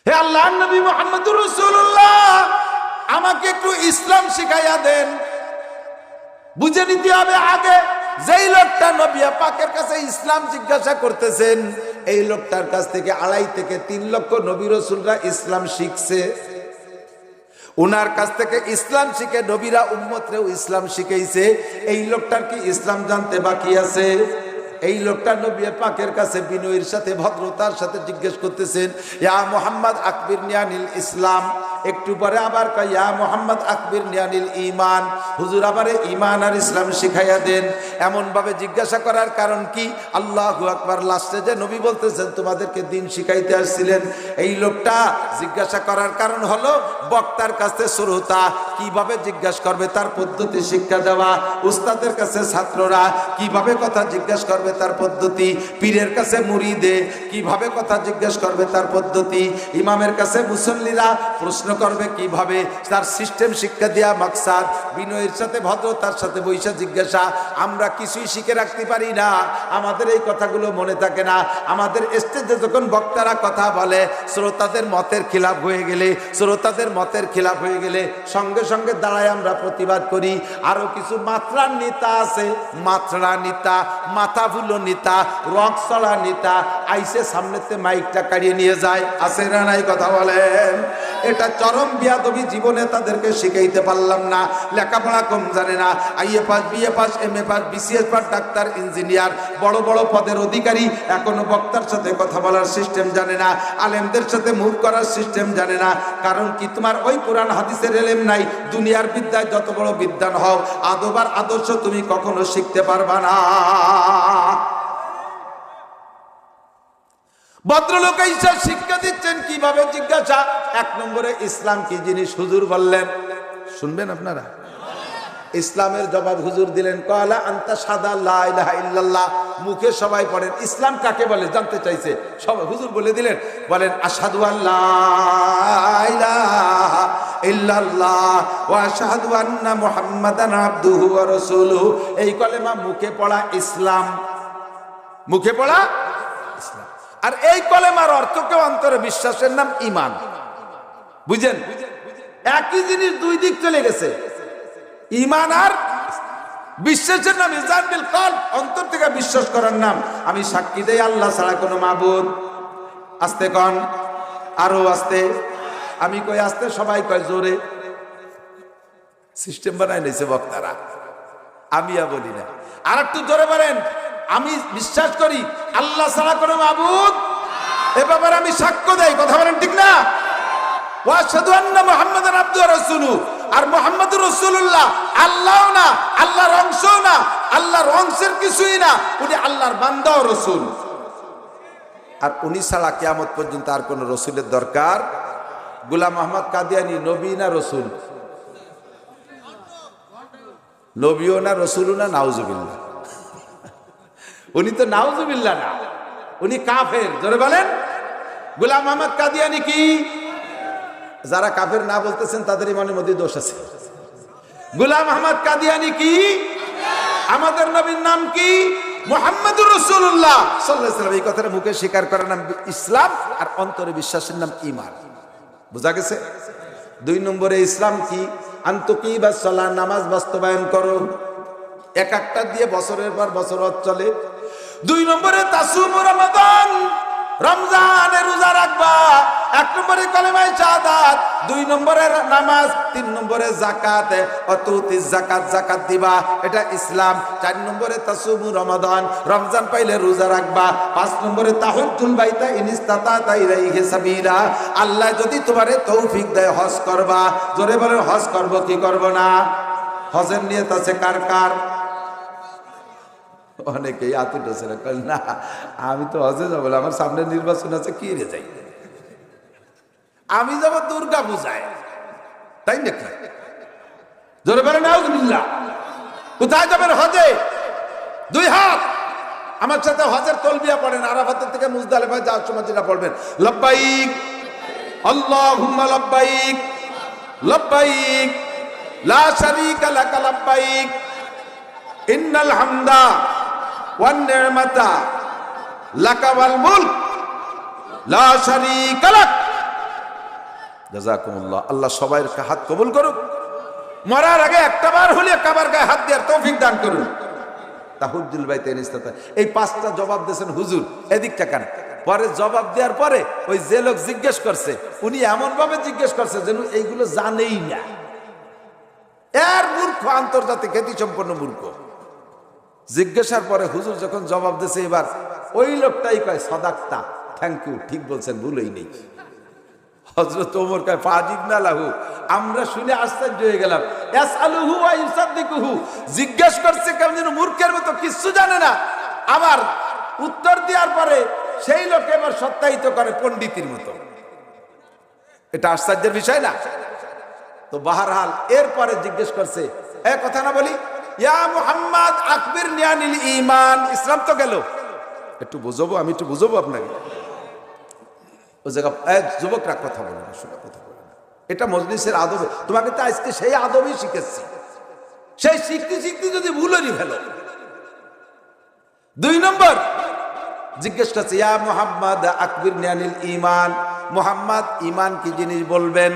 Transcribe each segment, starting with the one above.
হে আল্লাহর নবী মুহাম্মদুর রাসূলুল্লাহ, আমাকে একটু ইসলাম শিখাইয়া দেন। বুঝে নিতে হবে আগে, যেই লোকটা নবী পাকের কাছে ইসলাম জিজ্ঞাসা করতেছেন, এই লোকটার কাছ থেকে 2.5 থেকে 3 লক্ষ নবী রাসূলরা ইসলাম শিখছে। উনার কাছ থেকে ইসলাম শিখে নবীরা উম্মতরেও ইসলাম শিখাইছে। এই লোকটার কি ইসলাম জানতে বাকি আছে? এই লোকটা নবী পাকের কাছে বিনয়ের সাথে ভদ্রতার সাথে জিজ্ঞেস করতেছেন, ইয়া মুহাম্মদ আকবিরনি আনিল ইসলাম। একটু পরে আবার কয়, ইয়া মুহাম্মদ আকবিরনি আনিল ঈমান। হুজুর আমারে ঈমান আর ইসলাম শিখাইয়া দেন। এমন ভাবে জিজ্ঞাসা করার কারণ কি? আল্লাহু আকবার। লাস্টে যে নবী বলতেছেন তোমাদেরকে দিন শিখাইতে আসছিলেন, এই লোকটা জিজ্ঞাসা করার কারণ হলো বক্তার কাছে শ্রোতা কিভাবে জিজ্ঞাসা করবে তার পদ্ধতি শিক্ষা দেওয়া, উস্তাদের কাছে ছাত্ররা কিভাবে কথা জিজ্ঞাসা করবে তার পদ্ধতি, পীরের কাছে মুরিদে কিভাবে কথা জিজ্ঞাসা করবে তার পদ্ধতি, ইমামের কাছে মুসল্লিরা প্রশ্ন করবে কিভাবে, তার সিস্টেম শিক্ষা দেওয়া মাকসাদ। বিনয়ের সাথে ভদ্রতার সাথে বৈশা জিজ্ঞাসা। আমরা কিছুই শিখে রাখতে পারি না, আমাদের এই কথাগুলো মনে থাকে না। আমাদের স্টেজে যখন বক্তারা কথা বলে, শ্রোতাদের মতের খিলাফ হয়ে গেলে, শ্রোতাদের মতের খিলাফ হয়ে গেলে সঙ্গে সঙ্গে দাঁড়ায় আমরা প্রতিবাদ করি। আরো কিছু মাত্রার নেতা আছে, মাত্রা নেতা, মাথা ভুলো নেতা, রক চড়া নেতা আইসে সামনেতে মাইকটা কাড়িয়ে নিয়ে যায়। আছে না নাই কথা বলেন? এটা চরম বিয়াদবি। জীবনে তাদেরকে শিখাইতে পারলাম না। লেখাপড়া কম জানে না, IA pass, BA pass, MA pass, BCS pass, ডাক্তার, ইঞ্জিনিয়ার, বড় বড় পদের অধিকারী, এখনো বক্তার সাথে কথা বলার সিস্টেম জানে না, আলেমদের সাথে মুভ করার সিস্টেম জানে না। কারণ কি? তোমার ওই কোরআন হাদিসের এলেম নাই। দুনিয়ার বিদ্যায় যত বড় বিদ্বান হও, আদব আর আদর্শ তুমি কখনো শিখতে পারবা না। ভদ্রলোক ঈশা শিক্ষা দিচ্ছেন কিভাবে জিজ্ঞাসা। 1 নম্বরে ইসলাম কি জিনিস হুজুর বললেন, শুনবেন আপনারা। ইসলামের জবাব হুজুর দিলেন, ক্বালা আনতা শাহাদা লা ইলাহা ইল্লাল্লাহ। মুখে সবাই পড়েন ইসলাম কাকে বলে জানতে চাইছে, সবাই হুজুর বলে দিলেন, বলেন আশহাদু আল্লা ইলাহা ইল্লাল্লাহ ওয়া আশহাদু আন্না মুহাম্মাদান আবদুহু ওয়া রাসূলুহু। এই কলেমা মুখে পড়া ইসলাম, মুখে পড়া ইসলাম। আর এই কলেমার অর্থকে অন্তরে বিশ্বাসের নাম ঈমান। বুঝেন? একই জিনিস দুই দিক চলে গেছে। ঈমান আর বিশ্বাসের নাম ইজান বিল কলব, অন্তর থেকে বিশ্বাস করার নাম। আমি সাক্ষী দেই আল্লাহ ছাড়া কোনো মাবুদ। আস্তে কন, আরো আস্তে। আমি কই আস্তে, সবাই কয় জোরে। সিস্টেম বানাই নিয়েছে বক্তারা, আমি বলি না। আর একটু জোরে বলেন, আমি বিশ্বাস করি আল্লাহ ছাড়া কোনো মাবুদ। এ ব্যাপারে আমি সাক্ষ্য দেই। কথা বলেন ঠিক না? ওয়া আশহাদু আন্না মুহাম্মাদান আবদুহু ওয়া রাসূলুহু। আর মুহাম্মদুর রাসূলুল্লাহ আল্লাহও না, আল্লাহর অংশও না, আল্লাহর অংশের কিছুই না। উনি আল্লাহর বান্দা ও রাসূল। আর উনি ছাড়া কিয়ামত পর্যন্ত আর কোন রাসূলের দরকার। গোলাম আহমদ কাদিয়ানী নবী না রাসূল? নবীও না, রাসূলও না, নাউজুবিল্লাহ। উনি তো নাউজুবিল্লাহ না, উনি কাফের। জোরে বলেন। গোলাম আহমদ কাদিয়ানী কি? যারা কাফের না বলতেছেন তাদের ইমানের মধ্যে দোষ আছে। গোলাম আহমদ কাদিয়ানী কি? আমাদের নবীর নাম কি? মুহাম্মদুর রাসূলুল্লাহ সাল্লাল্লাহু আলাইহি ওয়াসাল্লাম। এই কথাটা মুখে স্বীকার করার নাম ইসলাম, আর অন্তরে বিশ্বাসের নাম ঈমান। বুঝা গেছে? 2 নম্বরে ইসলাম কি? আনতুকিবাস সালাহ, নামাজ বাস্তবায়ন করো। এক একটা দিয়ে বছরের পর বছর চলে। 2 নম্বরে তাসুমু রমাদান, রমজানে রোজা রাখবা। 1 নম্বরে কালেমায়ে শাহাদাত, 2 নম্বরে নামাজ, 3 নম্বরে যাকাত, অতুতি যাকাত, যাকাত দিবা, এটা ইসলাম। 4 নম্বরে তাসুমু রমাদান, রমজান পাইলে রোজা রাখবা। 5 নম্বরে তাহুজ্জুল বাইতা ইন ইসতাতা ইলাইহি সাবিলা, আল্লাহ যদি তোমারে তৌফিক দেয় হজ করবা। জোরে বলেন, হজ করব কি করব না? হজের নিয়ত আছে কার কার? অনেকেই আতুটাছে না, আমি তো হজে যাবো, আমার সামনে নির্বাচন আছে, কি রে যাই, আমি যাব দুর্গা পূজায়, তাই নাকি? জোরে বলেন নাউজুবিল্লাহ। কোথায় যাবেন? হজে। 2 হাত আমার সাথে হজের তালবিয়া পড়েন। আরাফাত থেকে মুজদালিফায় যাওয়ার সময় যেটা পড়বেন, লব্বাইক আল্লাহুম্মা লব্বাইক, লব্বাইক লা শারীকা লাকা লব্বাইক, ইন্নাল হামদা ওয়ান নি'মাতা লাকা ওয়াল মুলক লা শারীকা লাক জাযাকুমুল্লাহ। আল্লাহ সবাই হাত কবুল করুক। মরার আগে একটা বার হলে কাবার গায়ে হাত দেওয়ার তৌফিক দান করুন। তাহুজ্জুল বাইতে ইনইসতাতা। এই 5টা জবাব দিয়েছেন হুজুর, এদিক তাকান। পরে জবাব দেওয়ার পরে ওই যে লোক জিজ্ঞেস করছে, উনি এমন ভাবে জিজ্ঞেস করছে যেন এইগুলো জানেই না। এর মূর্খ, আন্তর্জাতিক খ্যাতি সম্পন্ন মূর্খ। জিজ্ঞাসার পরে হুজুর যখন জবাব দিয়েছে, এবার ওই লোকটাই কয় সাদাক্তা, থ্যাংক ইউ, ঠিক বলছেন, ভুলই নেই। হযরত ওমর কয় ফাজিবনা লাহু, আমরা শুনে আশ্চর্য হয়ে গেলাম। ইয়াসআলুহু ওয়া ইউসাদ্দিকুহু, জিজ্ঞেস করছে কেমন যেন মূর্খের মতো, কিছু জানে না। আবার উত্তর দেওয়ার পরে সেই লোক এবার সত্যায়িত করে পণ্ডিতের মতো। এটা আশ্চর্যের বিষয় না? তো বাহরহাল এরপরে জিজ্ঞেস করছে, এ কথা না বলি, ইয়া মুহাম্মদ আকবিরনি আনিল ঈমান। ইসলাম তো গেল, একটু বুঝাবো, আমি একটু বুঝাবো আপনাকে। ও জায়গা যুবকরা কথা বলে না, শোনা কথা বলে না, এটা মজলিসের আদব। তোমাকে তো আজকে সেই আদবই শিখেছি। সেই শিখতে শিখতে যদি ভুলই ফেলো। 2 নম্বর জিজ্ঞেস করছে, ইয়া মুহাম্মদ আকবিরনি আনিল ঈমান। মুহাম্মদ ঈমান কি জিনিস বলবেন?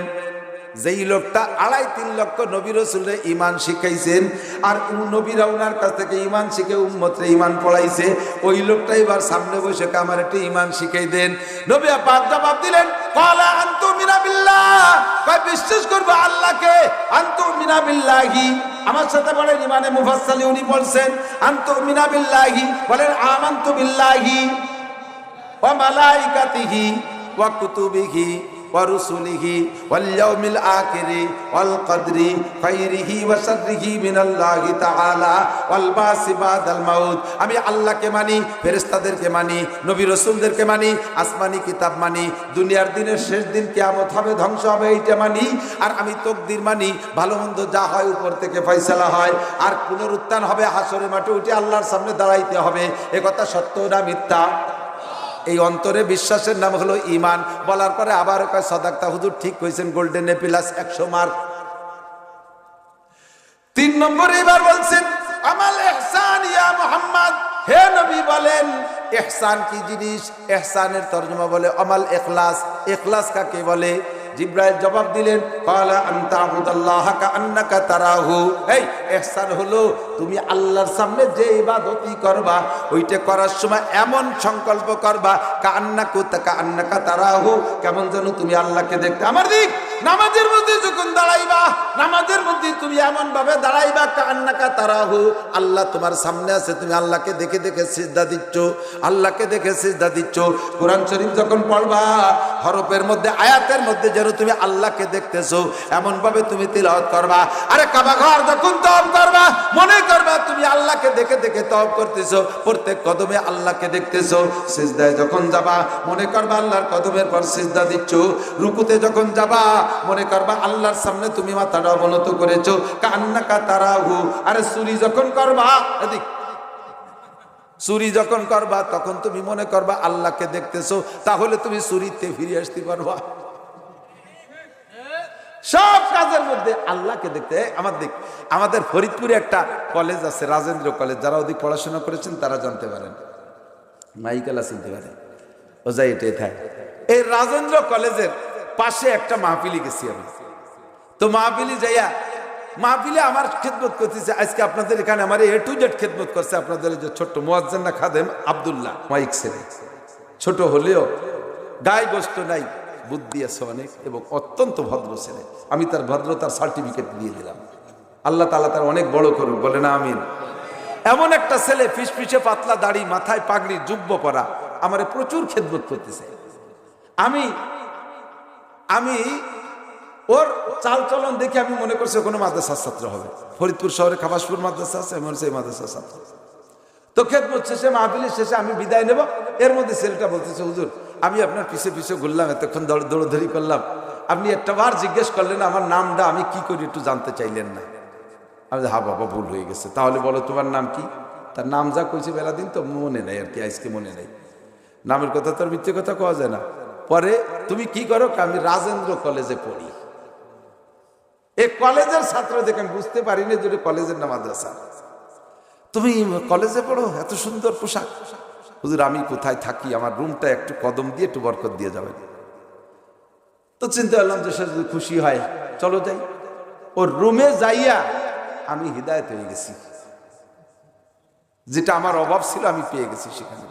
যেই লোকটা 2.5-3 লক্ষ নবী রাসূলের ঈমান শিখাইছেন, আর নবীরা ওনার কাছ থেকে ঈমান শিখে উম্মতরে ঈমান পড়াইছে, ওই লোকটা এবার সামনে বসে আমার একটা ঈমান শিখাই দেন। নবী পাক জবাব দিলেন, ক্বালা আনতুমিনা বিল্লাহ, কয় বিশ্বাস করবে আল্লাহকে। আনতুমিনা বিল্লাহি, আমার সাথে বলেন ঈমানে মুফাসসালি উনি বলছেন আনতুমিনা বিল্লাহি, বলেন আমানতু বিল্লাহি ওয়া মালাইকাতিহি ওয়া কুতুবিহি ওয়া রুসুলিহি ওয়াল ইয়াউমিল আখিরি ওয়াল কদরি খাইরিহি ওয়া শাররিহি মিনাল্লাহি তাআলা ওয়াল বাসি বাদাল মাউত। আমি আল্লাহকে মানি, ফেরেশতাদেরকে মানি, নবী রাসূলদেরকে মানি, আসমানি কিতাব মানি, দুনিয়ার দিনের শেষ দিন কিয়ামত হবে, ধ্বংস হবে, এইটা মানি। আর আমি তাকদীর মানি, ভালো মন্দ যা হয় উপর থেকে ফয়সালা হয়। আর পুনরুত্থান হবে, হাসরের মাঠে উঠে আল্লাহর সামনে দাঁড়াইতে হবে। এ কথা সত্য না মিথ্যা? এই অন্তরে বিশ্বাসের নাম হলো ঈমান। বলার পরে আবার কয় সাদাক্তা, হুজুর ঠিক কইছেন, গোল্ডেন এ প্লাস 100 মার্ক। 3 নম্বরে এবার বলছেন আমাল ইহসান ইয়া মুহাম্মদ, হে নবী বলেন ইহসান কি জিনিস? ইহসানের তরজমা বলে আমাল ইখলাস। ইখলাস কাকে বলে? জিব্রাইল জবাব দিলেন, ক্বালা আনতা আবুদাল্লাহা কাআন্নাকা তারাহু। এই ইহসান হলো তুমি আল্লাহর সামনে যে ইবাদতই করবা, ওইটা করার সময় এমন সংকল্প করবা কাআন্নাকা তারাহু, কেমন যেন তুমি আল্লাহকে দেখতে। আমার দিক নামাজের মধ্যে যখন দাঁড়াইবা, নামাজের মধ্যে তুমি এমন ভাবে দাঁড়াইবা কাআন্নাকা তারাহু, আল্লাহ তোমার সামনে আছে, তুমি আল্লাহকে দেখে দেখে সিজদা দিচ্ছ, আল্লাহকে দেখে সিজদা দিচ্ছ। কোরআন শরীফ যখন পড়বা, হরফের মধ্যে, আয়াতের মধ্যে যেন তুমি আল্লাহকে দেখতেছো, এমন ভাবে তুমি তিলাওয়াত করবা। আরে কাবা ঘর যখন তওয়াফ করবা, মনে করবা তুমি আল্লাহকে দেখে দেখে তওয়াফ করতেছো, প্রত্যেক কদমে আল্লাহকে দেখতেছো। সিজদায় যখন যাবা, মনে করবা আল্লাহর কদমের পর সিজদা দিচ্ছ। রুকুতে যখন যাবা, মনে করবা আল্লাহর সামনে তুমি মাথাটা অবনত করেছো, কান্নাকা তারাহু। আরে চুরি যখন করবা, এদিক চুরি যখন করবা, তখন তুমি মনে করবা আল্লাহকে দেখতেছো, তাহলে তুমি চুরিতে ফিরে আসতে পারবা। সব কাজের মধ্যে আল্লাহকে দেখতে। আমাদের ফরিদপুরে একটা কলেজ আছে, রাজেন্দ্র কলেজ। যারা ওদিক পড়াশোনা করেছেন তারা জানতে পারেন, মাইকেলা চিনতে পারে, ও যাই এটাই থাকে। এই রাজেন্দ্র কলেজের পাশে একটা মাহফিলি গেছি আমি। তো মাহফিলি যাইয়া, মাহফিলে আমার খেদমত করতেছে। আজকে আপনাদের এখানে আমার A to Z খেদমত করছে আপনাদের যে ছোট্ট মুয়াজ্জিন খাদেম আব্দুল্লাহ, মাইক ছেলে, ছোট হলেও গায়ে গোস্ত নাই, বুদ্ধি আছে অনেক এবং অত্যন্ত ভদ্র ছেলে। আমি তার ভদ্রতার সার্টিফিকেট দিয়ে দিলাম। আল্লাহ তাআলা তার অনেক বড় করুক, বলে না আমিন। এমন একটা ছেলে, ফিসফিসে পাতলা দাড়ি, মাথায় পাগড়ি, জুব্ব পরা, আমারে প্রচুর খেদমত করতেছে। আমি ওর চাল চলন দেখে আমি মনে করছি কোনো মাদ্রাসার ছাত্র হবে। ফরিদপুর শহরে খাবাসপুর মাদ্রাসা আছে, এমন সেই মাদ্রাসার ছাত্র। তো খেদমত শেষে, মাহফিলের শেষে আমি বিদায় নেব। এর মধ্যে ছেলেটা বলতেছে, হুজুর আমি আপনার পিছে পিছে ঘুরলাম, এতক্ষণ দৌড়ধরি করলাম, আপনি একটা বার জিজ্ঞেস করলেন আমার নামটা, আমি কি করি একটু জানতে চাইলেন না। আমি হ্যাঁ বাবা, ভুল হয়ে গেছে। তাহলে বলো তোমার নাম কি? তার নাম যা কইছে বেলা দিন তো মনে নেই আর কি, আজকে মনে নেই। নামের কথা তো আর মিথ্যে কথা কোয়া যায় না। পরে তুমি কি করো? আমি রাজেন্দ্র কলেজে পড়ি। এই কলেজের ছাত্র দেখে আমি বুঝতে পারিনি যে কলেজের না মাদ্রাসা। তুমি কলেজে পড়ো, এত সুন্দর পোশাক। হুজুর আমি কোথায় থাকি, আমার রুমটা একটু কদম দিয়ে একটু বরকত দিয়ে যাবেন। তো চিন্তা করলাম যে সে যদি খুশি হয় চলো যাই। ওর রুমে যাইয়া আমি হিদায়েত হয়ে গেছি, যেটা আমার অভাব ছিল আমি পেয়ে গেছি সেখানে।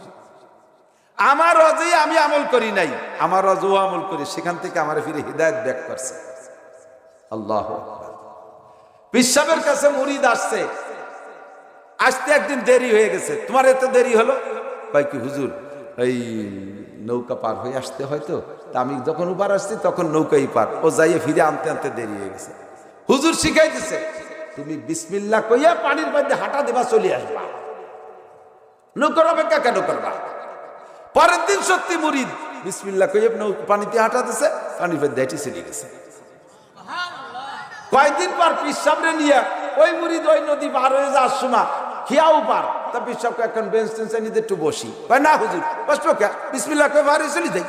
আমার অজেই আমি আমল করি নাই, আমার অজও আমল করি, সেখান থেকে আমার ফিরে হিদায়েত ব্যাক করছে। আল্লাহু আকবার। পিসাবের কাছে মুরিদ আসছে, আসতে একদিন দেরি হয়ে গেছে। তোমার এত দেরি হলো? কয় কি হুজুর, এই নৌকা পার হয়ে আসতে হয়তো, তা আমি যখন উপার আসছি তখন নৌকাই পার, ও যাইয়ে ফিরে আনতে আনতে দেরি হয়ে গেছে। হুজুর শিখাই দিছে, তুমি বিসমিল্লাহ কইয়া পানির মধ্যে হাঁটা দেবা, চলে আসবা, নৌকার অপেক্ষা কেন করবা? পরের দিন সত্যি মুরিদ বিসমিল্লাহ কইয়া পানিতে হাঁটা দিছে, পানির মধ্যে হেঁটে চলে গেছে। কয়েকদিন পর পিসাবরে নিয়ে ওই মুরিদ ওই নদী পার হয়ে যাওয়ার সময় খিয়াও পার, তা পিসাবকে এখন বেঞ্চ টেঞ্চে নিতে একটু বসি, না হুজুর বসবো কে, বিসমিল্লাহ কয়ে পার হয়ে চলে যাই।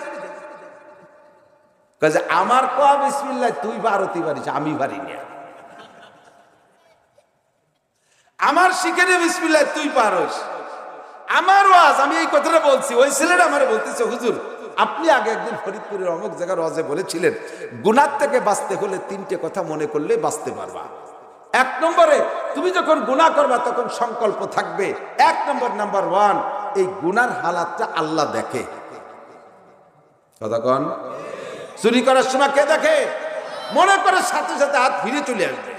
কাজে আমার কয়া বিসমিল্লাহ তুই পারতি পারিস, আমি পারি না। আমার শিখে বিসমিল্লাহ তুই পার হইস, আমার ওয়াজ। আমি এই কথাটা বলছি, ওই ছেলেটা আমারে বলতেছে হুজুর আপনি আগে একদিন ফরিদপুরের অমুক জায়গার ওয়াজে বলেছিলেন গুনাহ থেকে বাঁচতে হলে 3টে কথা মনে করলে বাঁচতে পারবা। 1 নম্বরে তুমি যখন গুনাহ করবা তখন সংকল্প থাকবে, 1 নম্বর নাম্বার 1 এই গুনার হালাতটা আল্লাহ দেখে। কথা কন? চুরি করার সময় কে দেখে? মনে করে সাথে সাথে হাত ফিরে চলে আসবে।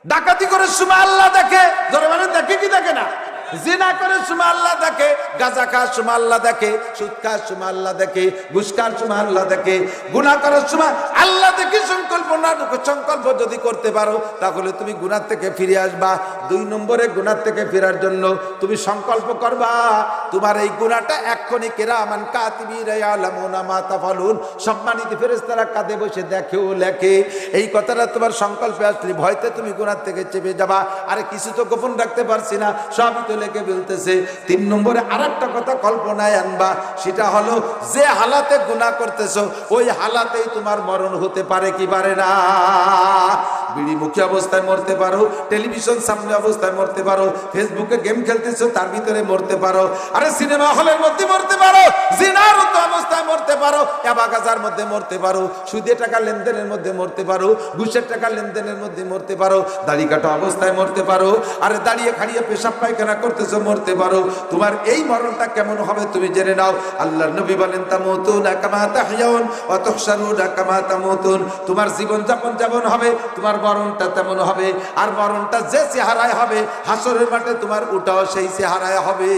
ডাকাতি করার সময় আল্লাহ দেখে, ধরে মানে দেখে কি দেখে না? জিনা করার সময় আল্লাহ দেখে, গাঁজা খাওয়ার সময় আল্লাহ দেখে, সুদ খাওয়ার সময় আল্লাহ দেখে, ঘুষ খাওয়ার সময় আল্লাহ দেখে, গুনাহ করার সময় আল্লাহ দেখে। সংকল্প যদি করতে পারো তাহলে তুমি গুনাহ থেকে ফিরে আসবা। 2 নম্বরে গুনাহ থেকে ফেরার জন্য তুমি সংকল্প করবা তোমার এই গুনাহটা এক্ষুনি কিরামান কাতিবিনা ইয়ালামুনা মা তাফালুন, সম্মানিত ফেরেশতারা কাঁধে বসে দেখে ও লেখে। এই কথাটা তোমার সংকল্পে আসলে ভয়তে তুমি গুনাহ থেকে চেপে যাবা, আরে কিছু তো গোপন রাখতে পারছি না, সবই তো লেগে বলতেছে। 3 নম্বরে আরেকটা কথা কল্পনায় আনবা, সেটা হলো যে হালাতে গুনাহ করতেছো ওই হালাতেই তোমার মরণ হতে পারে কি পারে না। বিড়ি মুখী অবস্থায় মরতে পারো, টেলিভিশন সামনে অবস্থায় মরতে পারো, ফেসবুকে গেম খেলতেছো তার ভিতরে মরতে পারো, আরে সিনেমা হলের মধ্যে মরতে পারো, জিনার অবস্থায় মরতে পারো, এবাগাজার মধ্যে মরতে পারো, সুদে টাকা লেনদেনের মধ্যে মরতে পারো, ঘুষের টাকা লেনদেনের মধ্যে মরতে পারো, দাড়ি কাটা অবস্থায় মরতে পারো, আরে দাঁড়িয়ে খাড়িয়ে পেশাব পায়খানা করতেছো মরতে পারো। তোমার এই মরণটা কেমন হবে তুমি জেনে নাও। আল্লাহর নবী বলেন তামুতুনা কামা তাহইয়াউন ওয়া তুহশারুনা কামা তামুতুন, তোমার জীবন যাপন যেমন হবে তোমার মরণটা তেমন হবে, আর মরণটা যে চেহারায় হবে হাসরের মাঠে তোমার উঠাও সেই চেহারায় হবে।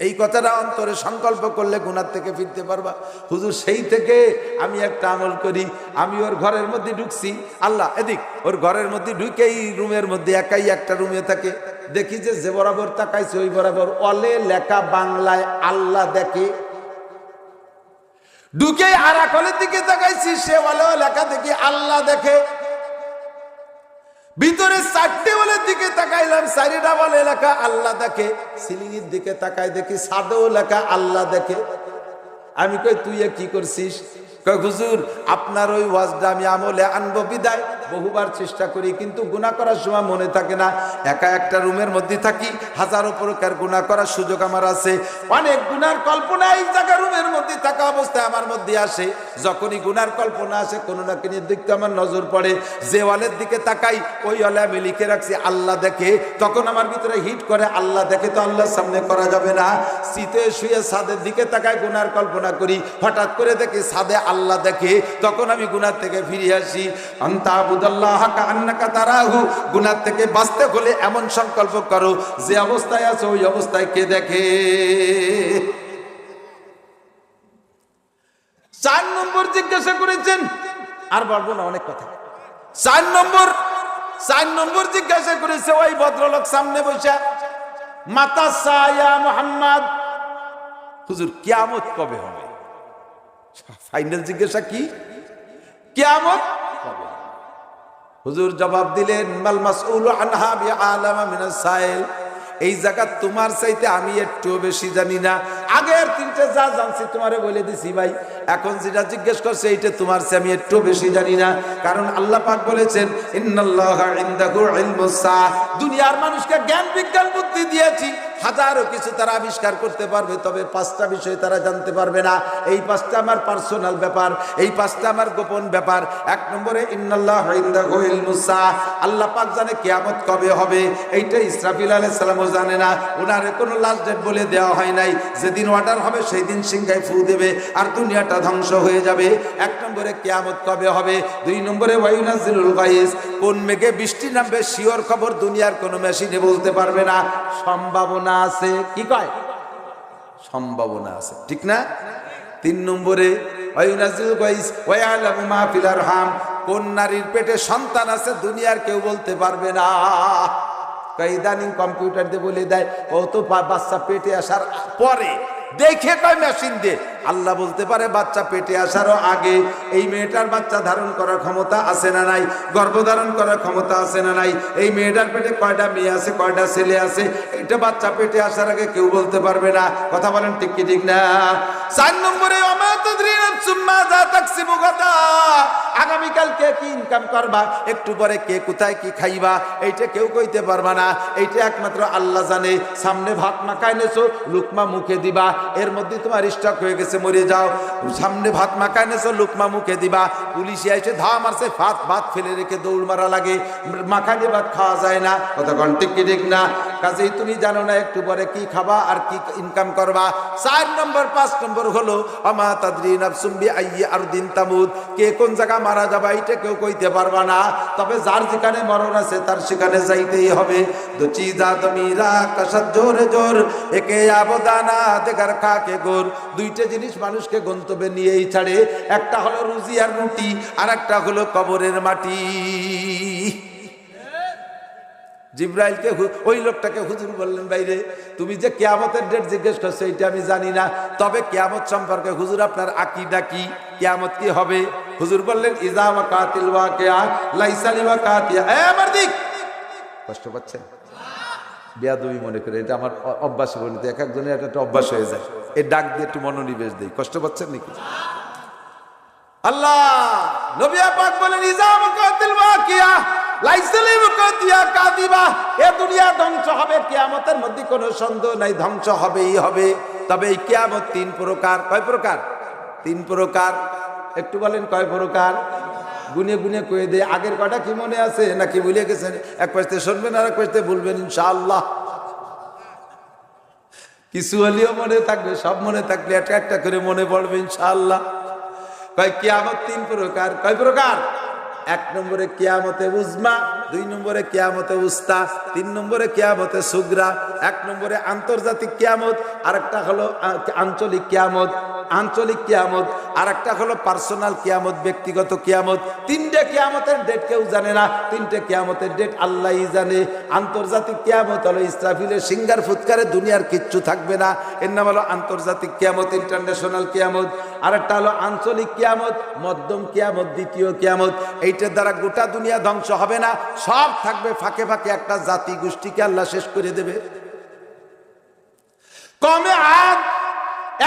এই কথাটা অন্তরে সংকল্প করলে গুনাহ থেকে ফিরতে পারবা। হুজুর সেই থেকে আমি একটা আমল করি, আমি ওর ঘরের মধ্যে ঢুকছি, আল্লাহ এদিক, ওর ঘরের মধ্যে ঢুকেই রুমের মধ্যে একাই একটা রুমে থাকে, দেখি যে বরাবর তাকাইছে ওই বরাবর অলে লেখা বাংলায় আল্লাহ দেখে। ঢুকে আর আকলের দিকে তাকাইছি, সে অলে লেখা দেখি আল্লাহ দেখে। ভিতরে 4টে ওয়ালের দিকে তাকাইলাম, 4টা ওয়ালে লেখা আল্লাহ দেখে। সিলিংয়ের দিকে তাকাই দেখি সাদেও লেখা আল্লাহ দেখে। আমি কই তুই কি করছিস? কই হুজুর আপনার ওই ওয়াজটা আমি আমলে আনবো বিদায় বহুবার চেষ্টা করি, কিন্তু গুনাহ করার সময় মনে থাকে না। একা একটা রুমের মধ্যে থাকি, হাজারো প্রকার গুনাহ করার সুযোগ আমার আছে, অনেক গুনার কল্পনা এই জায়গা রুমের মধ্যে থাকা অবস্থায় আমার মধ্যে আসে। যখনই গুনার কল্পনা আসে কোনো না কোনো দিকে আমার নজর পড়ে, যে ওয়ালের দিকে তাকাই ওই ওয়ালে আমি লিখে রাখছি আল্লাহ দেখে, তখন আমার ভিতরে হিট করে আল্লাহ দেখে তো আল্লাহর সামনে করা যাবে না। শীতে শুয়ে ছাদের দিকে তাকাই গুনার কল্পনা করি, হঠাৎ করে দেখি ছাদে আল্লাহ দেখে, তখন আমি গুনাহ থেকে ফিরে আসি। আনতাবুদাল্লাহ কাআন্নাকা তারাহু, গুনাহ থেকে বাঁচতে হলে এমন সংকল্প করো যে অবস্থায় আছো ওই অবস্থায় কে দেখে। 4 নম্বর জিজ্ঞাসা করেছেন, আর বলবো না অনেক কথা। 4 নম্বর জিজ্ঞাসা করেছে ওই ভদ্রলোক সামনে বসে, মাতা সায়া মুহাম্মদ, হুজুর কিয়ামত কবে হবে? ফাইনাল জিজ্ঞাসা কি? কিয়ামত কবে? হুজুর জবাব দিলেন, মাল মাসউলু আনহা বিআলামা মিনাস সাইল, এই জায়গা তোমার চাইতে আমি একটু বেশি জানি না। আগের 3টে যা জানছি তোমারে বলে দিছি ভাই, এখন যেটা জিজ্ঞেস করছে এইটা তোমার চেয়ে আমি একটু বেশি জানি না। কারণ আল্লাহ পাক বলেছেন ইন্নাল্লাহা ইনদাহু ইলমুস সাআহ, দুনিয়ার মানুষকে জ্ঞান বিজ্ঞান বুদ্ধি মুক্তি দিয়েছি, হাজারো কিছু তারা আবিষ্কার করতে পারবে, তবে 5টা বিষয় তারা জানতে পারবে না। এই 5টা আমার পার্সোনাল ব্যাপার, এই 5টা আমার গোপন ব্যাপার। 1 নম্বরে ইন্নাল্লাহু ইনদাহু ইলমুস সাআহ, আল্লাহ পাক জানে কিয়ামত কবে হবে। এইটা ইসরাফিল আলাইহিস সালামও জানে না, ওনারে কোনো লাস্ট ডেট বলে দেওয়া হয় নাই। যেদিন অর্ডার হবে সেই দিন সিংহায় ফু দেবে আর দুনিয়াটা ধ্বংস হয়ে যাবে। 1 নম্বরে কিয়ামত কবে হবে। 2 নম্বরে ওয়ায়ুনাজিলুল গায়স, কোন মেঘে বৃষ্টি নামবে শিওর খবর দুনিয়ার কোনো মেশিনে বলতে পারবে না, সম্ভাবনা আছে। কি কয়? সম্ভাবনা আছে, ঠিক না? 3 নম্বরে ওয়ায়ুনাজিলুল গায়স ওয়ায়ালামু মা ফিল আরহাম, কোন নারীর পেটে সন্তান আছে দুনিয়ার কেউ বলতে পারবে না। ইদানিং কম্পিউটার দিয়ে বলে দেয়, ও তো বাচ্চা পেটে আসার পরে দেখে কয় মেশিন দিয়ে। আল্লাহ বলতে পারে বাচ্চা পেটে আসারও আগে এই মেয়েটার বাচ্চা ধারণ করার ক্ষমতা আছে না নাই, গর্ভধারণ করার ক্ষমতা আছে না নাই, এই মেয়েটার পেটে কয়টা মেয়ে আছে কয়টা ছেলে আছে, এটা বাচ্চা পেটে আসার আগে কেউ বলতে পারবে না। কথা বলেন ঠিক কি ঠিক না? 4 নম্বরে ওমা তাদরি নাফসুম মাযা তাকসিবু গাদা, আগামীকাল কে কি ইনকাম করবা, একটু পরে কে কোথায় কি খাইবা, এইটা কেউ কইতে পারবা না। এইটা একমাত্র আল্লাহ জানে। সামনে ভাত মাখায় নেছো, লুকমা মুখে দিবা, এর মধ্যে তোমার স্টক হয়ে গেছে, মরে যাও। সামনে ভাত মাখায় নেছো, লুকমা মুখে দিবা, পুলিশে এসে ধা মারছে, ভাত ফেলে রেখে দৌড় মারা লাগে, মাখানে ভাত খাওয়া যায় না। কথা কোন ঠিক কি ঠিক না? কাজেই তুমি জানো না একটু পরে কি খাবা আর কি ইনকাম করবা। 4 নম্বর 5 নম্বর হলো ওমা তাদরি নাফসুম বিআইয়ি আরদিন তামুত, কে কোন জায়গা মারা যাবে এটা কেউ কইতে পারবা না, তবে যার যেখানে মরণ আছে তার সেখানে যাইতেই হবে। দো চিজা দমিরা কাসাদ জোরে জোর, একে আবদানা দেখার খাকে গোর, 2টা জিনিস মানুষকে গন্তব্যে নিয়েই ছাড়ে। একটা হলো রুজি আর রুটি, আর একটা হলো কবরের মাটি। জিব্রাইলকে ওই লোকটাকে হুজুর বললেন, বাইরে তুমি যে কিয়ামতের ডেট জিজ্ঞেস করছো এটা আমি জানি না, তবে কিয়ামত সম্পর্কে হুজুর আপনার আকীদা কি, কিয়ামত কি হবে? হুজুর বললেন ইজা ওয়াকাতিল ওয়াকিয়া লাইসা লিওয়াকাতিয়া। আমার দিক কষ্ট পাচ্ছেন? বেয়াদবি মনে করে, এটা আমার অভ্যাস বলিত, এক একজনের একটা অভ্যাস হয়ে যায়, এই ডাক দিয়ে একটু মনোনিবেশ দেই। কষ্ট পাচ্ছেন নাকি? আল্লাহ নবী পাক বলেন ইজা ওয়াকাতিল ওয়াকিয়া লাইসা লিওয়াকাতিয়া কাযিবা, এ দুনিয়া ধ্বংস হবে, কিয়ামতের মধ্যে কোনো সন্দেহ নাই, ধ্বংস হবেই হবে। তবে এই কিয়ামত 3 প্রকার। কয় প্রকার? 3 প্রকার। একটু বলেন কয় প্রকার? গুনে গুনে কয়ে দেয়। আগের কটা কি মনে আছে নাকি ভুলে গেছেন? এক পাশে শুনবেন আর এক পাশে বলবেন ইনশাআল্লাহ। কিছু হলেও মনে থাকবে, সব মনে থাকলে একটা একটা করে মনে পড়বে ইনশাআল্লাহ। কয় কিয়ামত 3 প্রকার। কয় প্রকার? 1 নম্বরে কিয়ামতে উজমা, 2 নম্বরে কিয়ামতে উস্তা, 3 নম্বরে কিয়ামতে সুগরা। 1 নম্বরে আন্তর্জাতিক কিয়ামত, আরেকটা হলো আঞ্চলিক কিয়ামত। আঞ্চলিক কিয়ামত আর একটা হলো পার্সোনাল কিয়ামত, ব্যক্তিগত কিয়ামত। 3টে কিয়ামতের ডেট কেউ জানে না, 3টে কিয়ামতের ডেট আল্লাহই জানে। আন্তর্জাতিক কিয়ামত হলো ইসরাফিলের সিঙ্গার ফুৎকারে দুনিয়ার কিচ্ছু থাকবে না, এর নাম হলো আন্তর্জাতিক কিয়ামত, ইন্টারন্যাশনাল কিয়ামত। আর একটা হলো আঞ্চলিক কিয়ামত, মধ্যম কিয়ামত, দ্বিতীয় কিয়ামত। এইটার দ্বারা গোটা দুনিয়া ধ্বংস হবে না, সব থাকবে ফাঁকে ফাঁকে, একটা জাতি গোষ্ঠীকে আল্লাহ শেষ করে দেবে। কমে আদ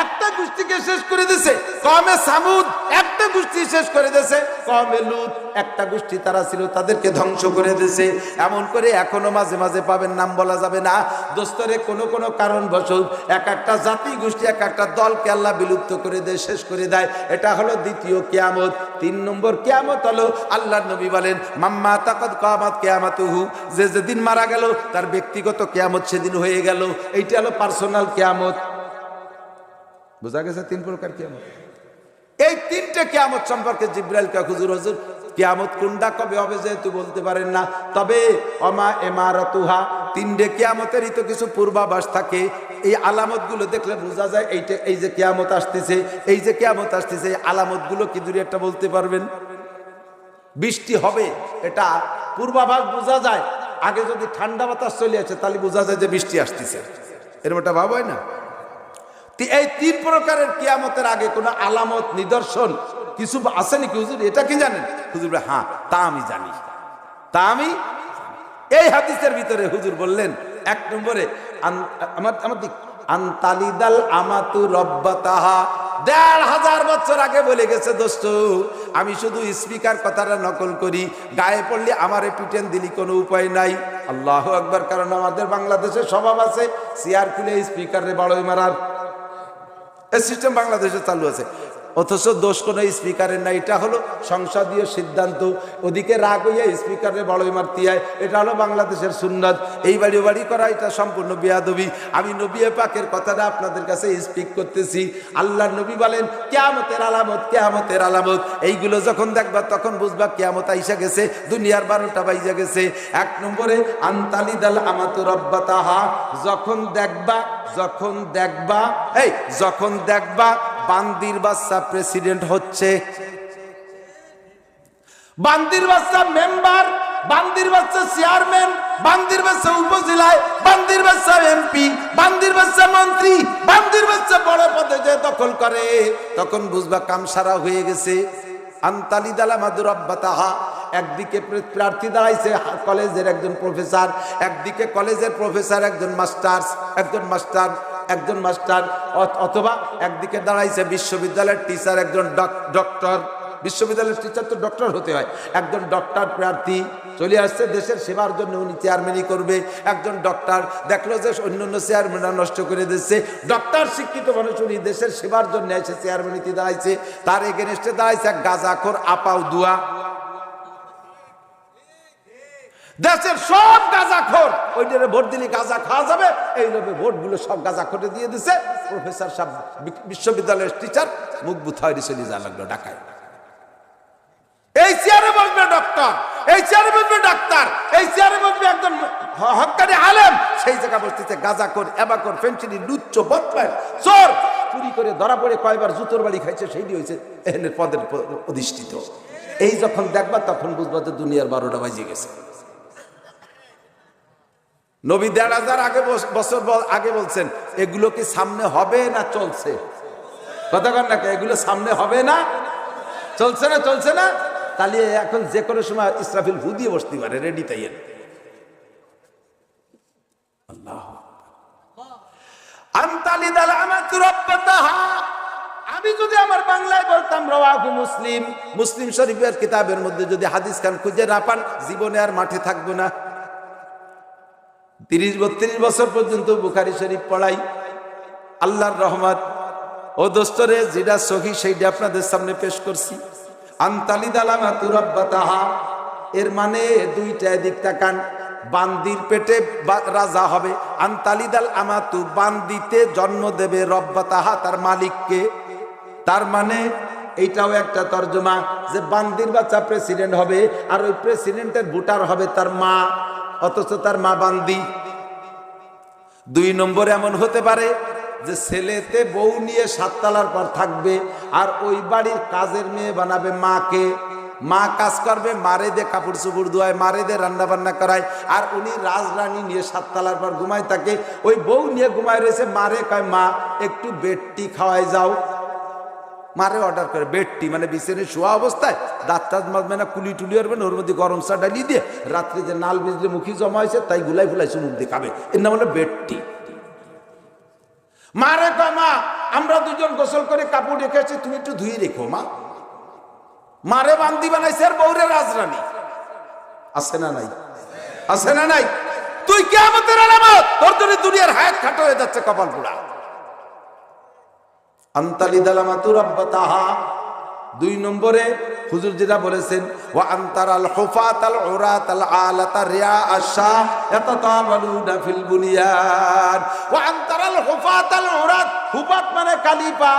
একটা গোষ্ঠীকে শেষ করে দিয়েছে, কমে সামুদ একটা গোষ্ঠী শেষ করে দিয়েছে, কমে লুত একটা গোষ্ঠী তারা ছিল তাদেরকে ধ্বংস করে দিয়েছে। এমন করে এখনো মাঝে মাঝে পাবেন, নাম বলা যাবে না, দোস্তরে কোনো কোনো কারণবশত এক একটা জাতি গোষ্ঠী এক একটা দলকে আল্লাহ বিলুপ্ত করে দেয়, শেষ করে দেয়। এটা হলো দ্বিতীয় কিয়ামত। 3 নম্বর কিয়ামত হলো আল্লাহর নবী বলেন মাম্মা তাকাদ কিয়ামত কিয়ামাতুহু, যে যেদিন মারা গেল তার ব্যক্তিগত কিয়ামত সেদিন হয়ে গেল। এইটা হলো পার্সোনাল কিয়ামত। বুঝা গেছে 3 প্রকার কিয়ামত। এই 3টে কিয়ামত সম্পর্কে জিব্রাইলকে হুজুর কিয়ামত কোনটা কবে হবে যেহেতু বলতে পারেন না, তবে অমা ইমারাতুহা, 3টে কিয়ামতেরই তো কিছু পূর্বাভাস থাকে। এই আলামতগুলো দেখলে বোঝা যায় এইটা, এই যে কিয়ামত আসতেছে, এই যে কিয়ামত আসতেছে, এই আলামতগুলো কি দূরে একটা বলতে পারবেন? বৃষ্টি হবে, এটা পূর্বাভাস বোঝা যায়। আগে যদি ঠান্ডা বাতাস চলে আসে তাহলে বোঝা যায় যে বৃষ্টি আসতেছে, এরকম একটা ভাব হয় না? এই 3 প্রকারের কিয়ামতের আগে কোন আলামত নিদর্শন কিছু আছে নাকি হুজুর? এটা কি জানেন? হুজুর হ্যাঁ, তা আমি জানি, তা আমি। এই হাদিসের ভিতরে হুজুর বললেন 1 নম্বরে আমার দিক আনতালিদাল আমাতু রব্বাতাহা, ১৫০০ বছর আগে বলে গেছে দোস্ত, আমি শুধু স্পিকার কথাটা নকল করি, গায়ে পড়লে আমারে পিটেন দিলি কোনো উপায় নাই। আল্লাহু আকবার। কারণ আমাদের বাংলাদেশের স্বভাব আছে চেয়ার খুলে স্পিকারে বাড়ই মারার, এই সিস্টেম বাংলাদেশে চালু আছে। অথচ দোষ কোনো স্পিকারের না, এটা হলো সংসদীয় সিদ্ধান্ত। ওদিকে রাগ হইয়া স্পিকারে বড়ই মারতে হয়, এটা হলো বাংলাদেশের সুন্নাত। এই বাড়ি বাড়ি করা এটা সম্পূর্ণ বেয়াদবি। আমি নবী পাকের কথাটা আপনাদের কাছে স্পিক করতেছি। আল্লাহর নবী বলেন কিয়ামতের আলামত, কিয়ামতের আলামত। এইগুলো যখন দেখবা তখন বুঝবা কিয়ামত আইসা গেছে, দুনিয়ার 12টা বাজে গেছে। 1 নম্বরে আনতালিদাল আমাতু রাব্বাতাহা, যখন দেখবা বান্দির বাচ্চা প্রেসিডেন্ট হচ্ছে, বান্দির বাচ্চা মেম্বার, বান্দির বাচ্চা চেয়ারম্যান, বান্দির বাচ্চা উপজেলায়, বান্দির বাচ্চা এমপি, বান্দির বাচ্চা মন্ত্রী, বান্দির বাচ্চা বড় পদে যে দখল করে, তখন বুঝবা কাম সারা হয়ে গেছে। আনতালিদাল আমাতু রাব্বাতাহা, একদিকে প্রার্থী দাঁড়াইছে কলেজের একজন প্রফেসর, একদিকে কলেজের প্রফেসর একজন মাস্টার, অথবা একদিকে দাঁড়াইছে বিশ্ববিদ্যালয়ের টিচার একজন ডক্টর। বিশ্ববিদ্যালয়ের টিচার তো ডক্টর হতে হয়। একজন ডক্টর প্রার্থী চলে আসছে দেশের সেবার জন্য, উনি চেয়ারম্যানই করবে। একজন ডক্টর দেখলো যে অন্যান্য চেয়ারম্যানরা নষ্ট করে দিচ্ছে, ডক্টর শিক্ষিত মানুষ, উনি দেশের সেবার জন্য এসে চেয়ারম্যানিতে দাঁড়াইছে। তার এগেনস্টে দাঁড়াইছে এক গাঁজাখোর আপাও দুয়া। দেশের সব গাঁজাখোর, ওইটারে ভোট দিলে গাঁজা খাওয়া যাবে, এই লোভে ভোটগুলো সব গাঁজাখোরে দিয়ে দিছে। প্রফেসর সাহেব বিশ্ববিদ্যালয়ের টিচার মুখ বুথাইরে চলে যা লাগলো ঢাকায়। এই চেয়ারে বসবে ডক্টর, এই চেয়ারে বসবে ডাক্তার, এই চেয়ারে বসবে একজন হক্কানি আলেম, সেই জায়গা বসতেছে গাঁজাখোর, এবাখোর, ফেন্সিডিল, লুচ্চ, বদমাইশ, চোর। চুরি করে ধরা পড়ে কয়বার জুতোর বাড়ি খাইছে, সেইটি হয়েছে এখানে পদের অধিষ্ঠিত। এই যখন দেখবা তখন বুঝবা যে দুনিয়ার 12টা বাজে গেছে। নবী 1500 বছর আগে বলছেন এগুলো কি সামনে হবে না চলছে? কথা কন না, এগুলো সামনে হবে না চলছে না? তাহলে এখন যে কোনো সময় ইসরাফিল ফু দিয়ে বসতে পারে, রেডি তাই। আল্লাহু আনতালিদাল আমাতু রাব্বাতাহা, আমি যদি আমার বাংলায় বলতাম রাওয়াহু মুসলিম, মুসলিম শরীফের কিতাবের মধ্যে যদি হাদিস খান খুঁজে না পান, জীবনে আর মাঠে থাকবো না। 30-32 বছর পর্যন্ত বুখারী শরীফ পড়াই, আল্লাহর রহমত। ও দোস্তরে, যেটা সহি সেইটা আপনাদের সামনে পেশ করছি। আনতালিদাল আমাতু রাব্বাতাহা, এর মানে দুইটা দিক তাকান। বান্দির পেটে রাজা হবে, আনতালিদাল আমাতু, বান্দিতে জন্ম দেবে রব্বাতাহা, তার মালিককে। তার মানে এইটাও একটা তর্জমা যে বান্দির বাচ্চা প্রেসিডেন্ট হবে, আর ওই প্রেসিডেন্টের ভোটার হবে তার মা, অথচ তার মা বান্দি। 2 নম্বর এমন হতে পারে যে ছেলেতে বউ নিয়ে 7 তলার পর থাকবে, আর ওই বাড়ির কাজের মেয়ে বানাবে মাকে। মা কাজ করবে, মারে দে কাপড় চোপড় ধোয়ায়, মারে দে রান্না বান্না করায়, আর উনি রাজরানী নিয়ে 7 তলার পর ঘুমায় থাকে। ওই বউ নিয়ে ঘুমায় রয়েছে, মারে কয় মা একটু বেডটি খাওয়াই যাও। মারে অর্ডার করে বেডটি, মানে বিছানে শোয়া অবস্থায় দাঁত টাত মাজবে না, কুলি টুলি করবে না, ওর মধ্যে গরম চা ডালি দিয়ে রাত্রে যে নাল বিজলে মুখী জমা হয়েছে তাই গুলাই ফুলাইছে মুখ দিয়ে খাবে, এর নাম হলো বেডটি। মারে কয় মা আমরা দুজন গোসল করে কাপড় রেখেছি, তুমি একটু ধুয়ে রেখো মা। মারে বান্দি বানাইছে আর বউরে রাজরানী। আছে না নাই? আছে না নাই? তুই কিয়ামতের আলামত, তোর জন্য দুনিয়ার হায়াত খাটো হয়ে যাচ্ছে, কপাল পোড়া। আনতালিদাল আমাতু রাব্বাতাহা। 2 নম্বরে হুজুর যেটা বলেছেন, ওয়া আনতারাল হুফাতাল উরাতাল আলাতা রিয়া আশা ইয়াতাতাওয়ালুনা ফিল বুনিয়ান। ওয়া আনতারাল হুফাতাল উরাত, হুফাত মানে কালিপা,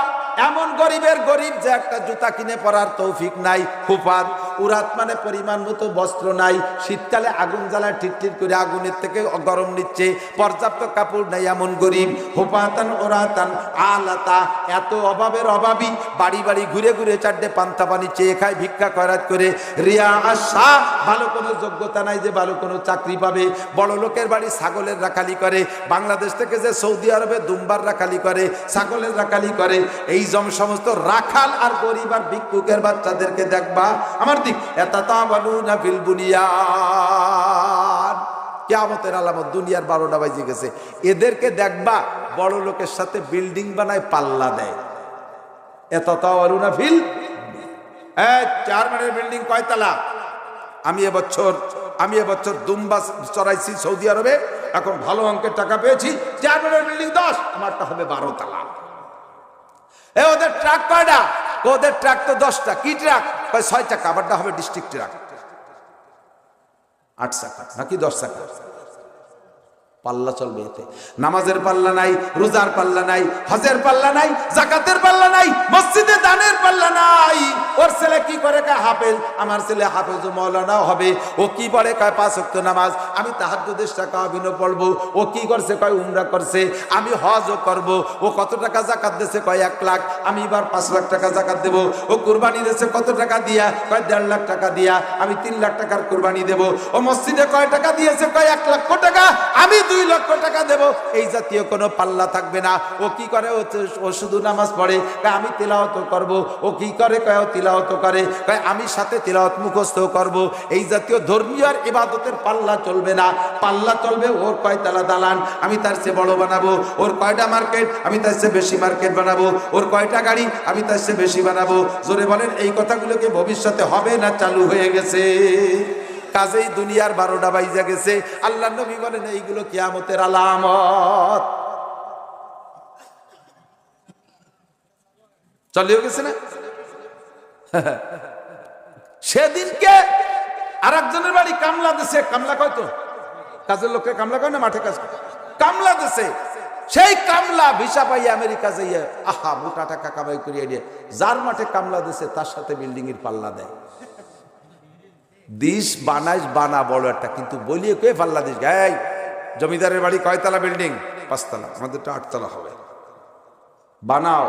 এমন গরিবের গরিব যে একটা জুতা কিনে পরার তৌফিক নাই, হুফাত। উরাত মানে পরিমাণ মতো বস্ত্র নাই, শীতকালে আগুন জ্বালায় ঠিকঠিক করে আগুনের থেকে গরম নিচ্ছে, পর্যাপ্ত কাপড় নাই, এমন গরিব। হুফাতান উরাতান আলাতা, এত অভাবের অভাবী, বাড়ি বাড়ি ঘুরে ঘুরে 4টে পান্তা পানি চেয়ে খায়, ভিক্ষা করাত করে। রিয়া আশা, ভালো কোনো যোগ্যতা নাই যে ভালো কোনো চাকরি পাবে, বড় লোকের বাড়ি ছাগলের রাখালি করে, বাংলাদেশ থেকে যে সৌদি আরবে দুম্বার রাখালি করে, ছাগলের রাখালি করে, এই সমস্ত রাখাল আর গরিব আর ভিক্ষুকের বাচ্চাদেরকে দেখবা আমার দিক, ইয়াতাতাওয়ালুনা ফিল বুনিয়ান। কিয়ামতের আলামত, দুনিয়ার 12টা বাজে গেছে। এদেরকে দেখবা বড় লোকের সাথে বিল্ডিং বানায়, পাল্লা দেয়। ইয়াতাতাওয়ালুনা ফিল, চেয়ারম্যানের বিল্ডিং কয়তলা? আমি এবছর দুম্বা চড়াইছি সৌদি আরবে, এখন ভালো অঙ্কের টাকা পেয়েছি, চেয়ারম্যানের বিল্ডিং 10, আমারটা হবে 12 তলা। ওদের ট্রাক কয়টা? ওদের ট্রাক তো 10টা। কি ট্রাক? 6 চাকা। আমারটা হবে ডিস্ট্রিক্ট ট্রাক, 8 চাকা নাকি 10 চাকা। পাল্লা চলবে এতে। নামাজের পাল্লা নাই, রোজার পাল্লা নাই, হজের পাল্লা নাই, যাকাতের পাল্লা নাই, মসজিদে দানের পাল্লা নাই। ওর ছেলে কি করে? কয় হাফেজ। আমার ছেলে হাফেজ ও মাওলানাও হবে। ও কি পড়ে? কয় 5 ওয়াক্ত নামাজ। আমি তাহাজ্জুদের টাকা অভিনয় পড়বো। ও কি করছে? কয় উমরা করছে। আমি হজও করব। ও কত টাকা যাকাত দিয়েছে? কয় 1 লাখ। আমি এবার 5 লাখ টাকা যাকাত দেব। ও কুরবানি দিয়েছে কত টাকা দিয়া? কয় 1.5 লাখ টাকা দিয়া। আমি 3 লাখ টাকার কুরবানি দেব। ও মসজিদে কয় টাকা দিয়েছে? কয় 1 লক্ষ টাকা। আমি 2 লক্ষ টাকা দেব। এই জাতীয় কোনো পাল্লা থাকবে না। ও কি করে? ও শুধু নামাজ পড়ে। কয় আমি তিলাওয়াত করব। ও কি করে? কয় ও তিলাওয়াত করে। কয় আমি সাথে তিলাওয়াত মুখস্থ করব। এই জাতীয় ধর্মীয় আর ইবাদতের পাল্লা চলবে না। পাল্লা চলবে ওর কয়তলা দালান, আমি তার চেয়ে বড় বানাবো। ওর কয়টা মার্কেট, আমি তার চেয়ে বেশি মার্কেট বানাবো। ওর কয়টা গাড়ি, আমি তার চেয়ে বেশি বানাবো। জোরে বলেন, এই কথাগুলোকে ভবিষ্যতে হবে না চালু হয়ে গেছে? কাজেই দুনিয়ার 12টা বাইজা গেছে। আল্লাহ নবী বলেন এইগুলো কিয়ামতের আলামত। চলিয়ে গেছে না? সেদিনকে আরেকজনের বাড়ি কামলা দেশে, কামলা কয় তো কাজের লোককে কামলা কয় না, মাঠে কাজ করে, কামলা দেশে। সেই কামলা ভিসা পাই আমেরিকা যাইয়া আহা মোটা টাকা কামাই করিয়ে নিয়ে যার মাঠে কামলা দেশে তার সাথে বিল্ডিং এর পাল্লা দেয়। দিস বানাইস বানা বড় একটা, কিন্তু বলিয়ে কে পাল্লা দিস? গাই জমিদারের বাড়ি কয়তলা বিল্ডিং? 5 তলা, আমাদেরটা 8 তলা হবে। বানাও।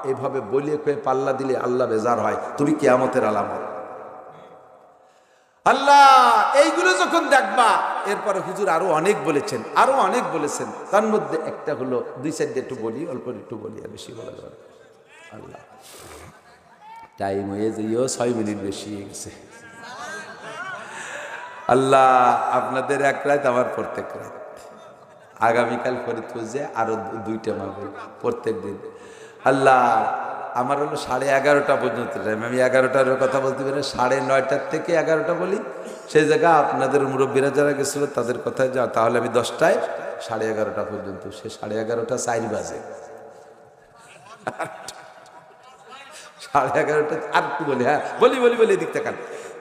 এইভাবে বলিয়ে কে পাল্লা দিলে আল্লাহ বেজার হয়। তুমি কিয়ামতের আলামত। আল্লাহ এইগুলো যখন দেখবা, এরপরে হুজুর আরো অনেক বলেছেন, আরো অনেক বলেছেন। তার মধ্যে একটা হলো 2-4 একটু বলি, অল্প একটু বলি, আর বেশি বলা যাবে। আল্লাহ টাইম হয়ে যাইও 6 মিনিট বেশি হয়ে গেছে। আল্লাহ আপনাদের 1 রাত, আমার প্রত্যেক রাত। আগামীকাল ফরিদপুর যে আরো 2টা মাহফিল প্রত্যেক দিন। আল্লাহ আমার হলো 11:30 পর্যন্ত টাইম। আমি 11টার কথা বলতে পারি, 9:30 থেকে 11টা বলি। সেই জায়গা আপনাদের মুরব্বীরা যারা গেছিল তাদের কথায় যা, তাহলে আমি 10টায় 11:30 পর্যন্ত। সে 11:30 4 বাজে, 11:30 আর একটু বলি। হ্যাঁ বলি এদিক থেকে।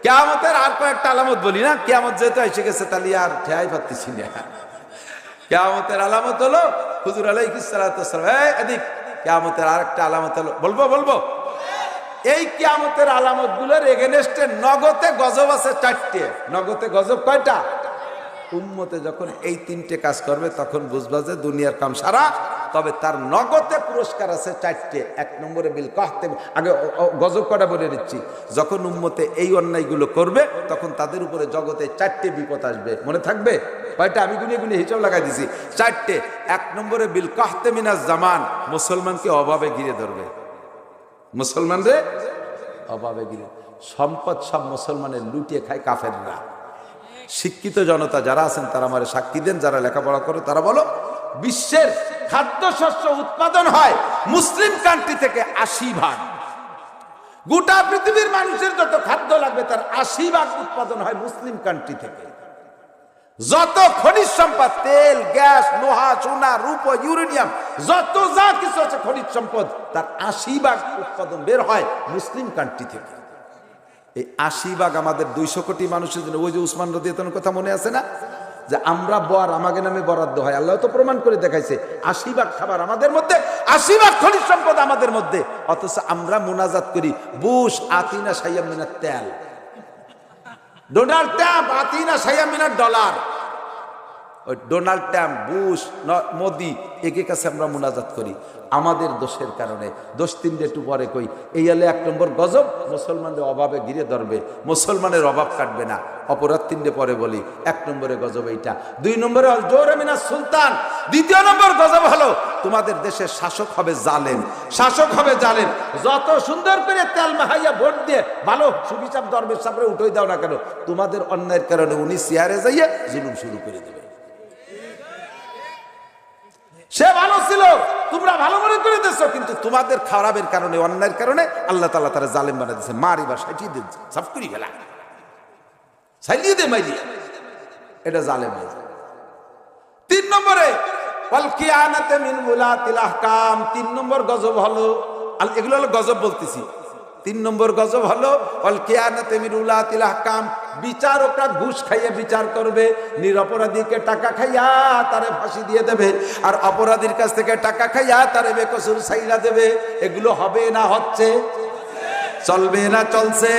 কিয়ামতের আর কয়েকটা আলামত বলি না? কিয়ামত যেহেতু এসে গেছে তাহলে আর ঠেয়াই পারতেছি না। কিয়ামতের আলামত হলো হুজুর আলাইহিস সালাতু ওয়াস সালাম, এদিক কিয়ামতের আরেকটা আলামত হলো, বলবো এই কিয়ামতের আলামত গুলোর এগেনস্টে নগদে গজব আছে 4টে। নগদে গজব কয়টা? উম্মতে যখন এই 3টে কাজ করবে তখন বুঝবা যে দুনিয়ার কাম সারা। তবে তার নগদে পুরস্কার আছে 4টে। 1 নম্বরে বিল কাহতে, আগে গজব কটা বলে দিচ্ছি। যখন উম্মতে এই অন্যায়গুলো করবে তখন তাদের উপরে জগতে 4টে বিপদ আসবে। মনে থাকবে কয়টা? আমি গুনে হিসাব লাগাই দিছি 4টে। 1 নম্বরে বিল কাহতে মিনাজ জামান, মুসলমানকে অভাবে ঘিরে ধরবে। মুসলমানরে অভাবে ঘিরে, সম্পদ সব মুসলমানের লুটিয়ে খায় কাফেররা। শিক্ষিত জনতা যারা আছেন তারা আমার সাক্ষী দেন, যারা লেখাপড়া করে তারা বলো, বিশ্বের খাদ্যশস্য উৎপাদন হয় মুসলিম কান্ট্রি থেকে 80%। গোটা পৃথিবীর মানুষের যত খাদ্য লাগবে তার 80% উৎপাদন হয় মুসলিম কান্ট্রি থেকে। যত খনিজ সম্পদ, তেল, গ্যাস, লোহা, সোনা, রূপো, ইউরেনিয়াম, যত যা কিছু আছে খনিজ সম্পদ, তার 80% উৎপাদন বের হয় মুসলিম কান্ট্রি থেকে। এই 80% আমাদের 200 কোটি মানুষের জন্য। ওই যে উসমান রাদিয়াল্লাহু আনহু কথা মনে আছে না, যে আমরা আমাদের নামে বরাদ্দ হয়। আল্লাহ তো প্রমাণ করে দেখাইছে 80% খাবার আমাদের মধ্যে, 80% খনিজ সম্পদ আমাদের মধ্যে। অথচ আমরা মুনাজাত করি বুশ আতিনা শাইয়াম মিনাত তেল, ডোনাল্ড ট্রাম্প আতিনা শাইয়াম মিনাত ডলার। ওই ডোনাল্ড ট্রাম্প, বুশ, মোদি একে কাছে আমরা মুনাজাত করি আমাদের দোষের কারণে। দোষ 3টে একটু পরে কই। এই হলে 1 নম্বর গজব, মুসলমানদের অভাবে ঘিরে ধরবে, মুসলমানের অভাব কাটবে না। অপরাধ 3টে পরে বলি। 1 নম্বরে গজব এইটা। 2 নম্বরে আল জোরে মিনাস সুলতান। 2য় নম্বর গজব হলো তোমাদের দেশের শাসক হবে জালেম। শাসক হবে জালেম। যত সুন্দর করে তেল মাহাইয়া ভোট দিয়ে ভালো সুবিচার দরবেশ সামনে উঠে দাও না কেন, তোমাদের অন্যায়ের কারণে উনি চেয়ারে যাইয়ে জুলুম শুরু করে দেবে। সে ভালো ছিল, তোমরা ভালো মনে করে দিয়েছো, কিন্তু তোমাদের খারাপের কারণে, অন্যায়ের কারণে আল্লাহ তাআলা তারা জালেম বানিয়ে দিয়েছে। মারিবা সাইটিয়ে দিচ্ছে, সাফ করি ফেলা, সাইলিয়ে দে মাইলিয়ে, এটা জালেম হয়ে যায়। 3 নম্বরে ওয়াল কিয়ানাতে মিন মুলাতিল আহকাম, 3 নম্বর গজব হলো, এগুলো হলো গজব বলতেছি। 3 নম্বর গজব হলো ওয়াল কিয়ানাতে মিন মুলাতিল আহকাম, বিচারকরা ঘুষ খাইয়ে বিচার করবে, নিরপরাধীকে টাকা খাইয়া তারে ফাঁসি দিয়ে দেবে, আর অপরাধীর কাছ থেকে টাকা খাইয়া তারে বেকসুর ছাইড়া দেবে। এগুলো হবে না হচ্ছে, চলবে না চলছে,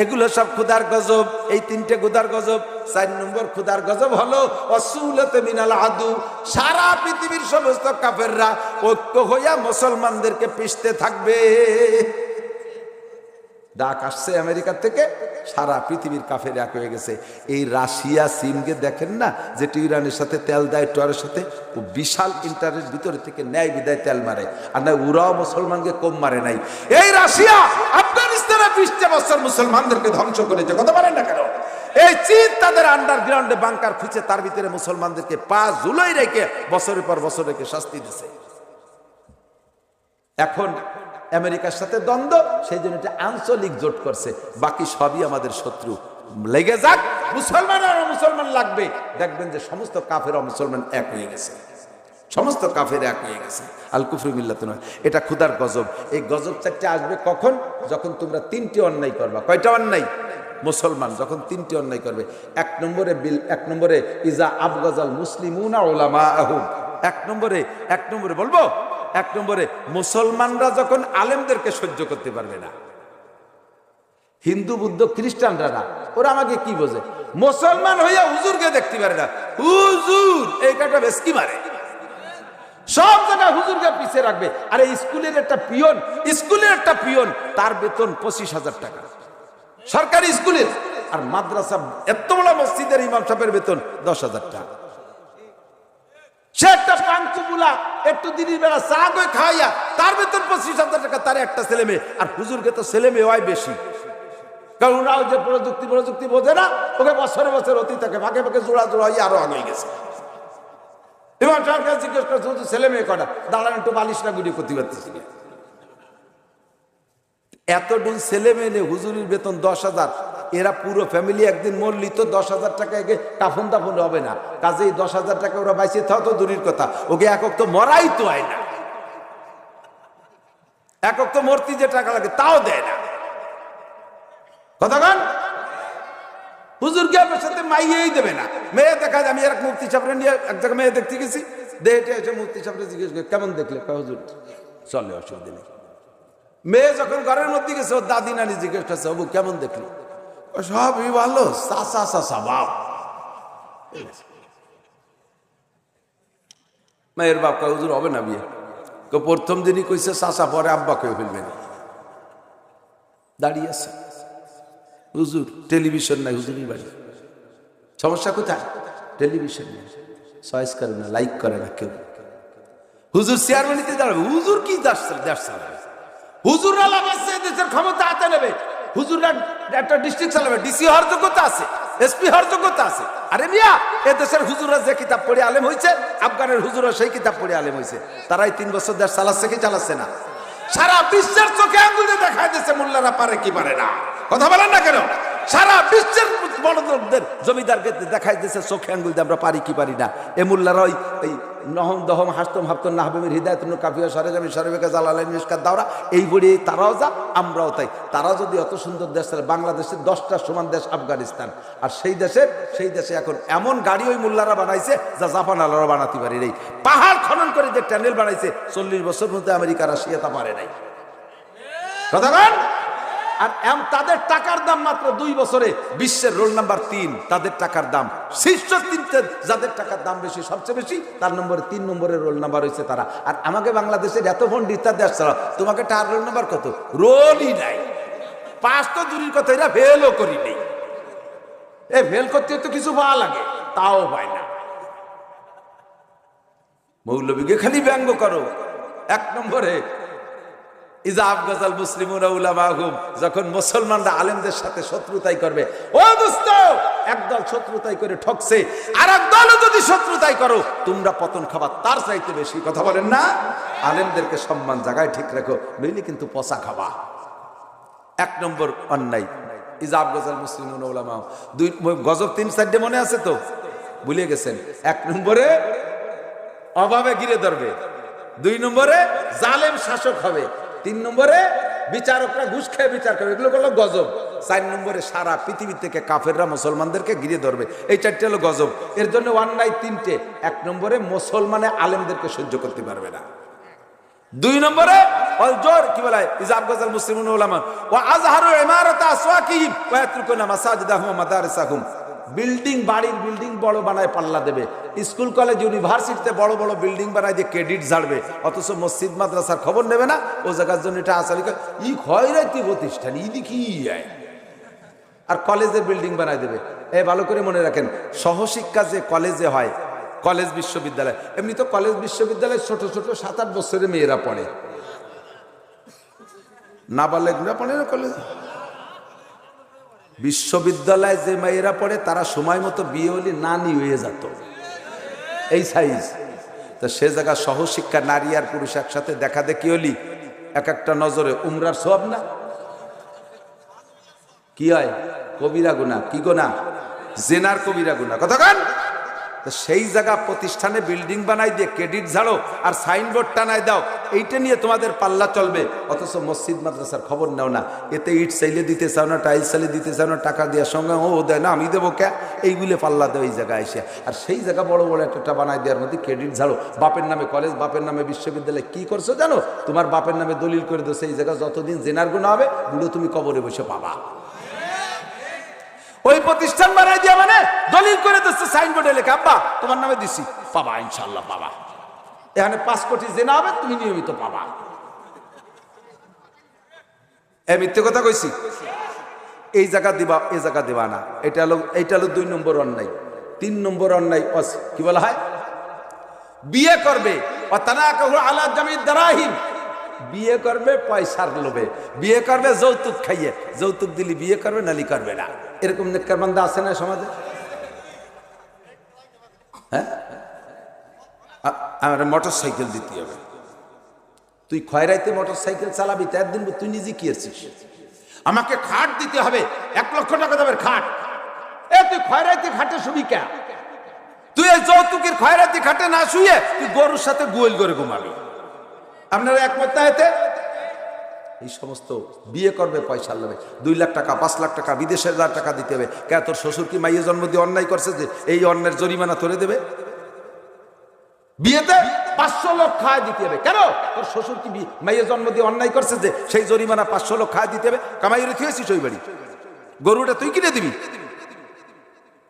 এগুলো সব খুদার গজব। এই 3টে খুদার গজব। 4 নম্বর খুদার গজব হলো অসুলতে মিনাল আদু, সারা পৃথিবীর সমস্ত কাফেররা ঐক্য হইয়া মুসলমানদেরকে পিষতে থাকবে। ডাক আসছে আমেরিকা থেকে, সারা পৃথিবীর কাফের এক হয়ে গেছে। এই রাশিয়া চীনকে দেখেন না, যেটি ইরানের সাথে তেল দেয়, টরের সাথে ও বিশাল ইন্টারেস্ট ভিতরে থেকে ন্যায় বিদায় তেল মারে, আর না ওরাও মুসলমানকে কম মারে নাই। এই রাশিয়া আফগানিস্তানে 20 বছর মুসলমানদেরকে ধ্বংস করেছে, কথা বলেন না কেন? এই চীন তাদের আন্ডারগ্রাউন্ডে বাংকার খুঁজে তার ভিতরে মুসলমানদেরকে 5 জুলাই রেখে বছরের পর বছর রেখে শাস্তি দিছে। এখন আমেরিকার সাথে দ্বন্দ্ব, সেই জন্য এটা আঞ্চলিক জোট করছে, বাকি সবই আমাদের শত্রু। লেগে যাক, মুসলমান আর মুসলমান লাগবে, দেখবেন যে সমস্ত কাফের মুসলমান এক হয়ে গেছে, সমস্ত কাফের এক হয়ে গেছে। আল কুফরি মিল্লাতুন, এটা খুদার গজব। এই গজব 4টে আসবে কখন? যখন তোমরা 3টে অন্যায় করবা। কয়টা অন্যায়? মুসলমান যখন 3টে অন্যায় করবে। 1 নম্বরে ইজা আবগাজাল মুসলিমুনা উলামাআহুম, 1 নম্বরে বলবো, 1 নম্বরে মুসলমানরা যখন আলেমদেরকে সহ্য করতে পারবে না। হিন্দু বুদ্ধ খ্রিস্টানরা না, ওরা আমাকে কি বোঝে, মুসলমান হইয়া হুজুরকে দেখতে পারে না। হুজুর এই কাটা বেশ কি মারে, সব জায়গায় হুজুরকে পিছিয়ে রাখবে। আরে স্কুলের একটা পিয়ন, তার বেতন 25,000 টাকা সরকারি স্কুলের, আর মাদ্রাসা এত বড় মসজিদের ইমাম সাহেবের বেতন 10,000 টাকা। সে একটা পাঙ্কুবুলা একটু দিনের বেলা চা করে খাওয়াইয়া তার বেতন 25,000 টাকা, তার একটা ছেলে মেয়ে। আর হুজুরকে তো ছেলে মেয়ে হয় বেশি, কারণ ওরাও যে প্রযুক্তি বোঝে না, ওকে বছরে বছর অতি থাকে, ভাগে ভাগে জোড়া হয়ে আরো আগে গেছে। ইমাম সাহেবকে জিজ্ঞেস করছে, হুজুর ছেলে মেয়ে কটা? দাঁড়ান একটু বালিশ না গুড়ি করতে পারতেছি। এতটুকু ছেলে মেয়ে নেই, হুজুরের বেতন 10,000। এরা পুরো ফ্যামিলি একদিন মরলি তো 10,000 টাকা একে কাফন দাফন হবে না, কাজেই 10,000 টাকা ওরা বাইসে থাও তো দূরের কথা, ওকে একক তো মরাই তো হয় না, একক তো মূর্তি যে টাকা লাগে তাও দেয় না। কথা কন, হুজুরকে আপনার সাথে মাইয়েই দেবে না। মেয়ে দেখা যায়, আমি এক মুফতি সাহেবরে নিয়ে এক জায়গায় মেয়ে দেখতে গেছি, দেখে এসে মুফতি সাহেবরে জিজ্ঞেস করে কেমন দেখলে, হুজুর চলে, অসুবিধা নেই। মেয়ে যখন ঘরের মধ্যে গেছে, ওর দাদি নানি জিজ্ঞেস করছে, বাবু কেমন দেখলি? সবই ভালো, মেয়ের বাপ কয়, হুজুর হবে না বিয়ে। প্রথম দিনই কইছে চাচা, পরে আব্বা কয়ে ফেলবেন। দাঁড়িয়ে আছে হুজুর, টেলিভিশন নাই হুজুরই বাড়ি। সমস্যা কোথায়? টেলিভিশন নেই, চয়েস করে না, লাইক করে না কেউ। হুজুর চেয়ারম্যানিতে দাঁড়াবে, হুজুর কি দেশ চালাবে? হুজুররা লাগাচ্ছে দেশের ক্ষমতা হাতে নেবে, হুজুররা একটা ডিস্ট্রিক্ট চালাবে, ডিসি হওয়ার যোগ্যতা আছে, এসপি হওয়ার যোগ্যতা আছে। আরে মিয়া, এ দেশের হুজুররা যে কিতাব পড়ে আলেম হয়েছে, আফগানের হুজুররা সেই কিতাব পড়ে আলেম হয়েছে, তারাই 3 বছর দেশ চালাচ্ছে কি চালাচ্ছে না? সারা বিশ্বের চোখে আঙ্গুলে দেখায় দিচ্ছে মোল্লারা পারে কি পারে না। কথা বলেন না কেন? সারা বিশ্বের বড়দের জমিদারকে দেখাই দিচ্ছে চোখে আঙ্গুল দিয়ে আমরা পারি কি পারি না। এ মোল্লারা ওই নহম দহম হাস্তম হাফতন নাহবেমির হিদায়তুন কাফিয়া সরেজামি সরেবেকা জালালাইন মিশকাত দাওরা, এই বড়ি তারাও যা আমরাও তাই। তারা যদি অত সুন্দর দেশ চালায়, বাংলাদেশের 10টা সমান দেশ আফগানিস্তান, আর সেই দেশে এখন এমন গাড়ি ওই মোল্লারা বানাইছে যা জাপান আলারা বানাতে পারি নাই। পাহাড় খনন করে যে টানেল বানাইছে, 40 বছর মধ্যে আমেরিকা রাশিয়া তা পারে নাই। কথা বলেন। আর তাদের টাকার দাম মাত্র 2 বছরে বিশ্বের রোল নাম্বার 3, তাদের টাকার দাম শীর্ষ 3, যাদের টাকার দাম বেশি, সবচেয়ে বেশি, তার নম্বরে 3 নম্বরের রোল নাম্বার হয়েছে তারা। আর আমাকে বাংলাদেশের এত পণ্ডিত দেশ ছাড়া তোমাকে টার রোল নাম্বার কত? রোলই নাই। 5 তো দূরের কথা, এরা ফেলও করি নেই। এ ফেল করতে তো কিছু পাওয়া লাগে, তাও পায় না। মৌলবীকে খালি ব্যঙ্গ করো। 1 নম্বরে ইজা আফগাজাল মুসলিমুনা উলামাহুম, যখন মুসলমানরা আলেমদের সাথে শত্রুতাই করবে, ও দোস্ত, একদল শত্রুতাই করে ঠকছে, আর একদলও যদি শত্রুতাই করো তোমরা পতন খাবার তার চাইতে বেশি। কথা বলেন না? আলেমদেরকে সম্মান জায়গায় ঠিক রাখো, নইলে কিন্তু পচা খাবা। এক নম্বর অন্যায় ইজা আফগাজাল মুসলিমুনা উলামাহুম। দুই গজব 3-4টে মনে আছে তো, ভুলে গেছেন। এক নম্বরে অভাবে ঘিরে ধরবে, 2 নম্বরে জালেম শাসক হবে, 3 নম্বরে বিচারকরা ঘুষ খেয়ে বিচার করবে, এগুলো হলো গজব। 4 নম্বরে সারা পৃথিবী থেকে কাফেররা মুসলমানদেরকে ঘিরে ধরবে। এই 4টে হলো গজব। এর জন্য অন্যায় 3টে। 1 নম্বরে মুসলমানে আলেমদেরকে সহ্য করতে পারবে না। 2 নম্বরে অলজোর কি বলে ইজা আফগাজাল মুসলিমুনা উলামা ওয়া আযহারু ইমারাতা আসওয়াকিহিম ওয়া ইয়াতরুকুনা মাসাজিদাহুম ওয়া মাদারিসাহুম। বিল্ডিং, বাড়ির বিল্ডিং বড় বানায় পাল্লা দেবে, স্কুল কলেজ ইউনিভার্সিটিতে বড় বড় বিল্ডিং বানায় দিয়ে ক্রেডিট ঝাড়বে, অথচ মসজিদ মাদ্রাসার খবর নেবে না। ও জায়গার জন্য এটা আসলে ই খয়রাতি প্রতিষ্ঠান, ইদি কি আর কলেজের বিল্ডিং বানায় দেবে। ভালো করে মনে রাখেন, সহশিক্ষা যে কলেজে হয়, কলেজ বিশ্ববিদ্যালয়, এমনি তো কলেজ বিশ্ববিদ্যালয়ে ছোট ছোট 7-8 বছরের মেয়েরা পড়ে, নাবালেগরা পড়ে না কলেজ। বিশ্ববিদ্যালয়ে যে মেয়েরা পড়ে তারা সময় মতো বিয়ে হলে নানি হয়ে যেত, এই সাইজ। তো সে জায়গা সহশিক্ষা নারী আর পুরুষ একসাথে দেখা দেখি হলি এক একটা নজরে উমরার সওয়াব না? কি হয়? কবিরা গুনাহ। কি গুনাহ? জেনার কবিরা গুনাহ। কথা কান। তো সেই জায়গা প্রতিষ্ঠানে বিল্ডিং বানাই দিয়ে ক্রেডিট ঝাড়ো আর সাইনবোর্ড টানাই দাও, এইটা নিয়ে তোমাদের পাল্লা চলবে, অথচ মসজিদ মাদ্রাসার খবর নাও না। এতে ইট চাইলে দিতে চাও না, টাইলস চাইলে দিতে চাও না, টাকা দেওয়ার সঙ্গে ও দেয় না, আমি দেবো কে, এইগুলো পাল্লা দেয় এই জায়গায় এসে। আর সেই জায়গা বড় বড় একটা বানাই দেওয়ার মধ্যে ক্রেডিট ঝাড়ো। বাপের নামে কলেজ, বাপের নামে বিশ্ববিদ্যালয়। কি করছো জানো? তোমার বাপের নামে দলিল করে দিচ্ছে, এই জায়গা যতদিন জেনার গুনাহ হবে বুড়ো তুমি কবরে বসে পাবা। ওই প্রতিষ্ঠান বানাই দিয়া মানে দলিল করে দিচ্ছে, সাইনবোর্ডে লেখা আব্বা তোমার নামে দিছি, পাবা, ইনশাআল্লাহ পাবা। এখানে 5 কোটি জেনা হবে, তুমি নিয়মিত পাবা। মিথ্যে কথা কইছি? এই জায়গা দিবা, এই জায়গা দিবা না। এটা হলো 2 নম্বর অন্যায়। 3 নম্বর অন্যায় কি বলা হয়? বিয়ে করবে ওয়াতানাকাহু আলা জামিদ দারাহিম, বিয়ে করবে পয়সার লোভে, বিয়ে করবে যৌতুক খাইয়ে। যৌতুক দিলি বিয়ে করবে, নালি করবে না। এরকম নেককার বান্দা আছে না সমাজে? হ্যাঁ, আমার মোটর সাইকেল দিতে হবে। তুই খয়রাইতে মোটর সাইকেল চালাবি, তার দিন তুই নিজে কি আছিস? আমাকে খাট দিতে হবে, 1 লক্ষ টাকা দেবে খাট। তুই খয়রাইতে খাটে শুবি কে? তুই এই যৌতুকের খয়রাইতে খাটে না শুয়ে তুই গরুর সাথে গোয়াল করে ঘুমাবি। আপনারা একমত না এতে? এই সমস্ত বিয়ে করবে পয়সা লোভে, 2 লাখ টাকা 5 লাখ টাকা বিদেশে 1000 টাকা দিতে হবে। কে তোর শ্বশুর কি মাইয়ে জন্ম দিয়ে অন্যায় করছে যে এই অন্যের জরিমানা তোরে দেবে? বিয়েতে 500 লোক খায় দিতে হবে। কেন? তোর শ্বশুর কি মাইয়ে জন্ম দিয়ে অন্যায় করছে যে সেই জরিমানা 500 লোক খায় দিতে হবে? কামাই রেখে হয়েছিস ওই বাড়ি, গরুটা তুই কিনে দিবি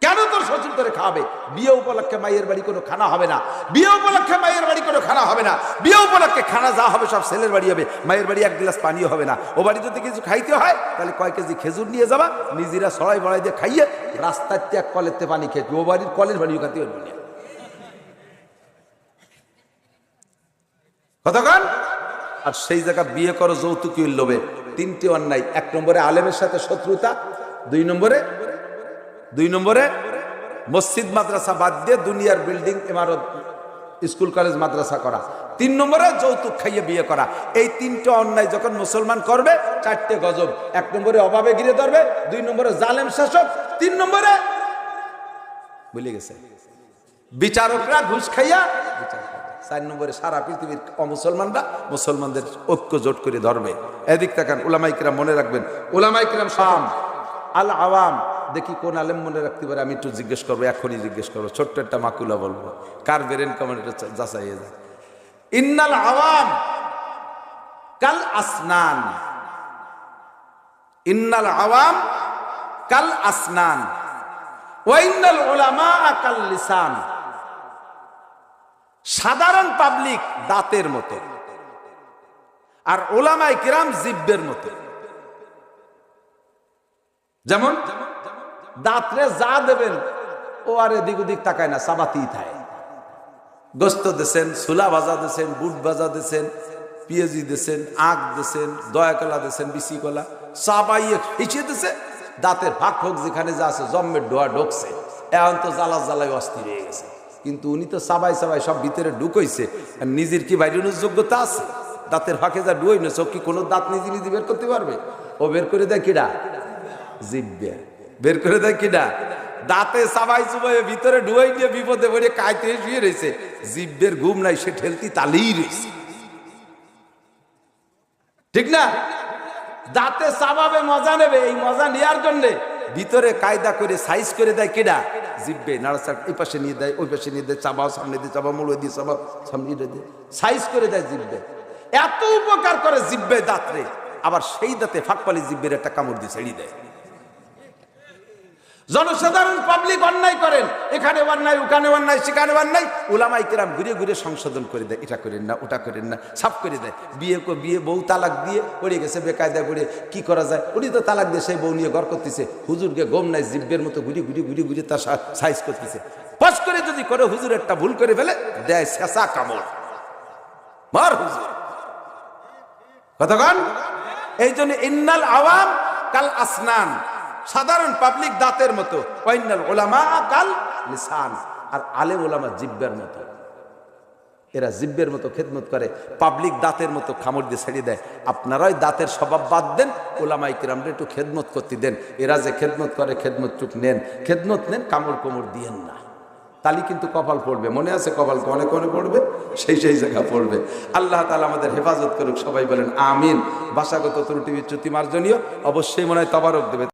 কেন? তোর শ্বশুর করে খাওয়াবে। বিয়ে উপলক্ষে মায়ের বাড়ি কোনো খানা হবে না, বিয়ে উপলক্ষে মায়ের বাড়ি কোনো খানা হবে না। বিয়ে উপলক্ষে খানা যা হবে সব ছেলের বাড়ি হবে, মায়ের বাড়ি 1 গ্লাস পানিও হবে না। ও বাড়ি যদি কিছু খাইতে হয় তাহলে কয় কেজি খেজুর নিয়ে যাবা, নিজেরা সরাই বড়াই দিয়ে খাইয়ে রাস্তার ত্যাগ কলেতে পানি খেতে, ও বাড়ির কলের বাড়িও খাতে হইল না। কতক্ষণ? আর সেই জায়গা বিয়ে করো যৌতুকের লোভে। 3টে অন্যায়। 1 নম্বরে আলেমের সাথে শত্রুতা, 2 নম্বরে মসজিদ মাদ্রাসা বাদ দিয়ে দুনিয়ার বিল্ডিং ইমারত স্কুল কলেজ মাদ্রাসা করা, 3 নম্বরে যৌতুক খাইয়ে বিয়ে করা। এই 3টে অন্যায় যখন মুসলমান করবে 4টে গজব। 1 নম্বরে অভাবে ঘিরে ধরবে, 2 নম্বরে জালেম শাসক, 3 নম্বরে ভুলে গেছে বিচারকরা ঘুষ খাইয়া বিচার করবে, 4 নম্বরে সারা পৃথিবীর অমুসলমানরা মুসলমানদের ঐক্য জোট করে ধরবে। এদিক তাকান, উলামায়ে কিরাম মনে রাখবেন। উলামায়ে কিরাম শাম আল আওয়াম, দেখি কোন আলেম মনে রাখতে পারে, আমি একটু জিজ্ঞেস করবো, এখনই জিজ্ঞেস করবো, ছোট্ট একটা মাকুলা বলবো, কার বেরেন কমেন্ট যাচাইয়ে যায়। ইন্নাল আওয়াম কাল আসনান, ইন্নাল আওয়াম কাল আসনান ওয়া ইন্নাল উলামা কাল লিসান। সাধারণ পাবলিক দাঁতের মতো আর উলামায়ে কিরাম জিহ্বের মতো। যেমন দাঁতরে যা দেবেন ও আর এদিক ওদিক তাকায় না, চাবাতেই থাকে। গোস্ত দিয়েছেন, সুলা ভাজা দিয়েছেন, বুট ভাজা দিয়েছেন, পেঁয়াজি দিয়েছেন, আখ দিয়েছেন, দয়া কলা দিয়েছেন, বিসি কলা চাবাইয়ে ফিচিয়ে দিয়েছে, দাঁতের ফাঁক ফোক যেখানে যা আছে জম্মের ডোয়া ঢোকছে, এখন তো জ্বালা জ্বালায় অস্থির হয়ে গেছে। কিন্তু উনি তো চাবাই চাবাই সব ভিতরে ঢুকইছে, আর নিজের কি বাইরের যোগ্যতা আছে? দাঁতের ফাঁকে যা ডুই না, চোখ কি কোনো দাঁত নিজে নিজে বের করতে পারবে? ও বের করে দেয় কিডা? জিব্বে বের করে দেয় কিডা? দাঁতে চাবাই চুবাই ভিতরে ডুয়াই দিয়ে বিপদে পড়ে কাইতে শুয়ে রয়েছে, জিব্বের ঘুম নাই, সে ঠেলতি তালেই রয়েছে, ঠিক না? দাঁতে চাবাবে, মজা নেবে, এই মজা নেওয়ার জন্য ভিতরে কায়দা করে সাইজ করে দেয় কিডা? জিব্বে। নাড়াচাড় এই পাশে নিয়ে দেয়, ওই পাশে নিয়ে দেয়, চাবাও, সামনে দিয়ে চাবাও, মুড়ো দিয়ে চাবাও, সামনে দিয়ে সাইজ করে দেয় জিব্বে। এত উপকার করে জিব্বে দাঁতরে, আবার সেই দাঁতে ফাঁক পালি জিব্বের একটা কামড় দিয়ে ছেড়ে দেয়। জনসাধারণ পাবলিক অন্যায় করেন, এখানে অন্যায়, ওখানে অন্যায়, সেখানে অন্যায়, উলামায়ে কেরাম ঘুরে ঘুরে সংশোধন করে দেয়, এটা করেন না, ওটা করেন না, সাফ করে দেয়। বিয়ে বউ তালাক দিয়ে পড়ে গেছে বেকায়দা করে, কি করা যায়? উনি তো তালাক দিয়ে সেই বউ নিয়ে ঘর করতেছে, হুজুরকে গম নাই, জিব্বের মতো ঘুরে ঘুরে ঘুরে ঘুরে তার সাইজ করতেছে। পাস করে যদি করে হুজুর একটা ভুল করে ফেলে, দেয় শেষা কামড়, মার হুজুর। কতক্ষণ? এই জন্য ইন্নাল আওয়াম কাল আসনান, সাধারণ পাবলিক দাঁতের মতো, ওয়াইনাল উলামা কাল লিসান, আর আলেম উলামা জিব্বের মতো। এরা জিব্বের মতো খেদমত করে, পাবলিক দাঁতের মতো কামড় দিয়ে ছেড়ে দেয়। আপনারাই দাঁতের স্বভাব বাদ দেন, উলামায়ে কেরামদের একটু খেদমত করতে দেন। এরা যে খেদমত করে, খেদমত চুপ নেন, খেদমত নেন, কামড় কোমড় দিয়েন না, তালি কিন্তু কপাল পড়বে। মনে আছে কপাল কনে কনে পড়বে, সেই জায়গা পড়বে। আল্লাহ তাআলা আমাদের হেফাজত করুক, সবাই বলেন আমিন। ভাষাগত ত্রুটি বিচ্যুতি মার্জনীয়, অবশ্যই মনে হয় তবারক দেবে।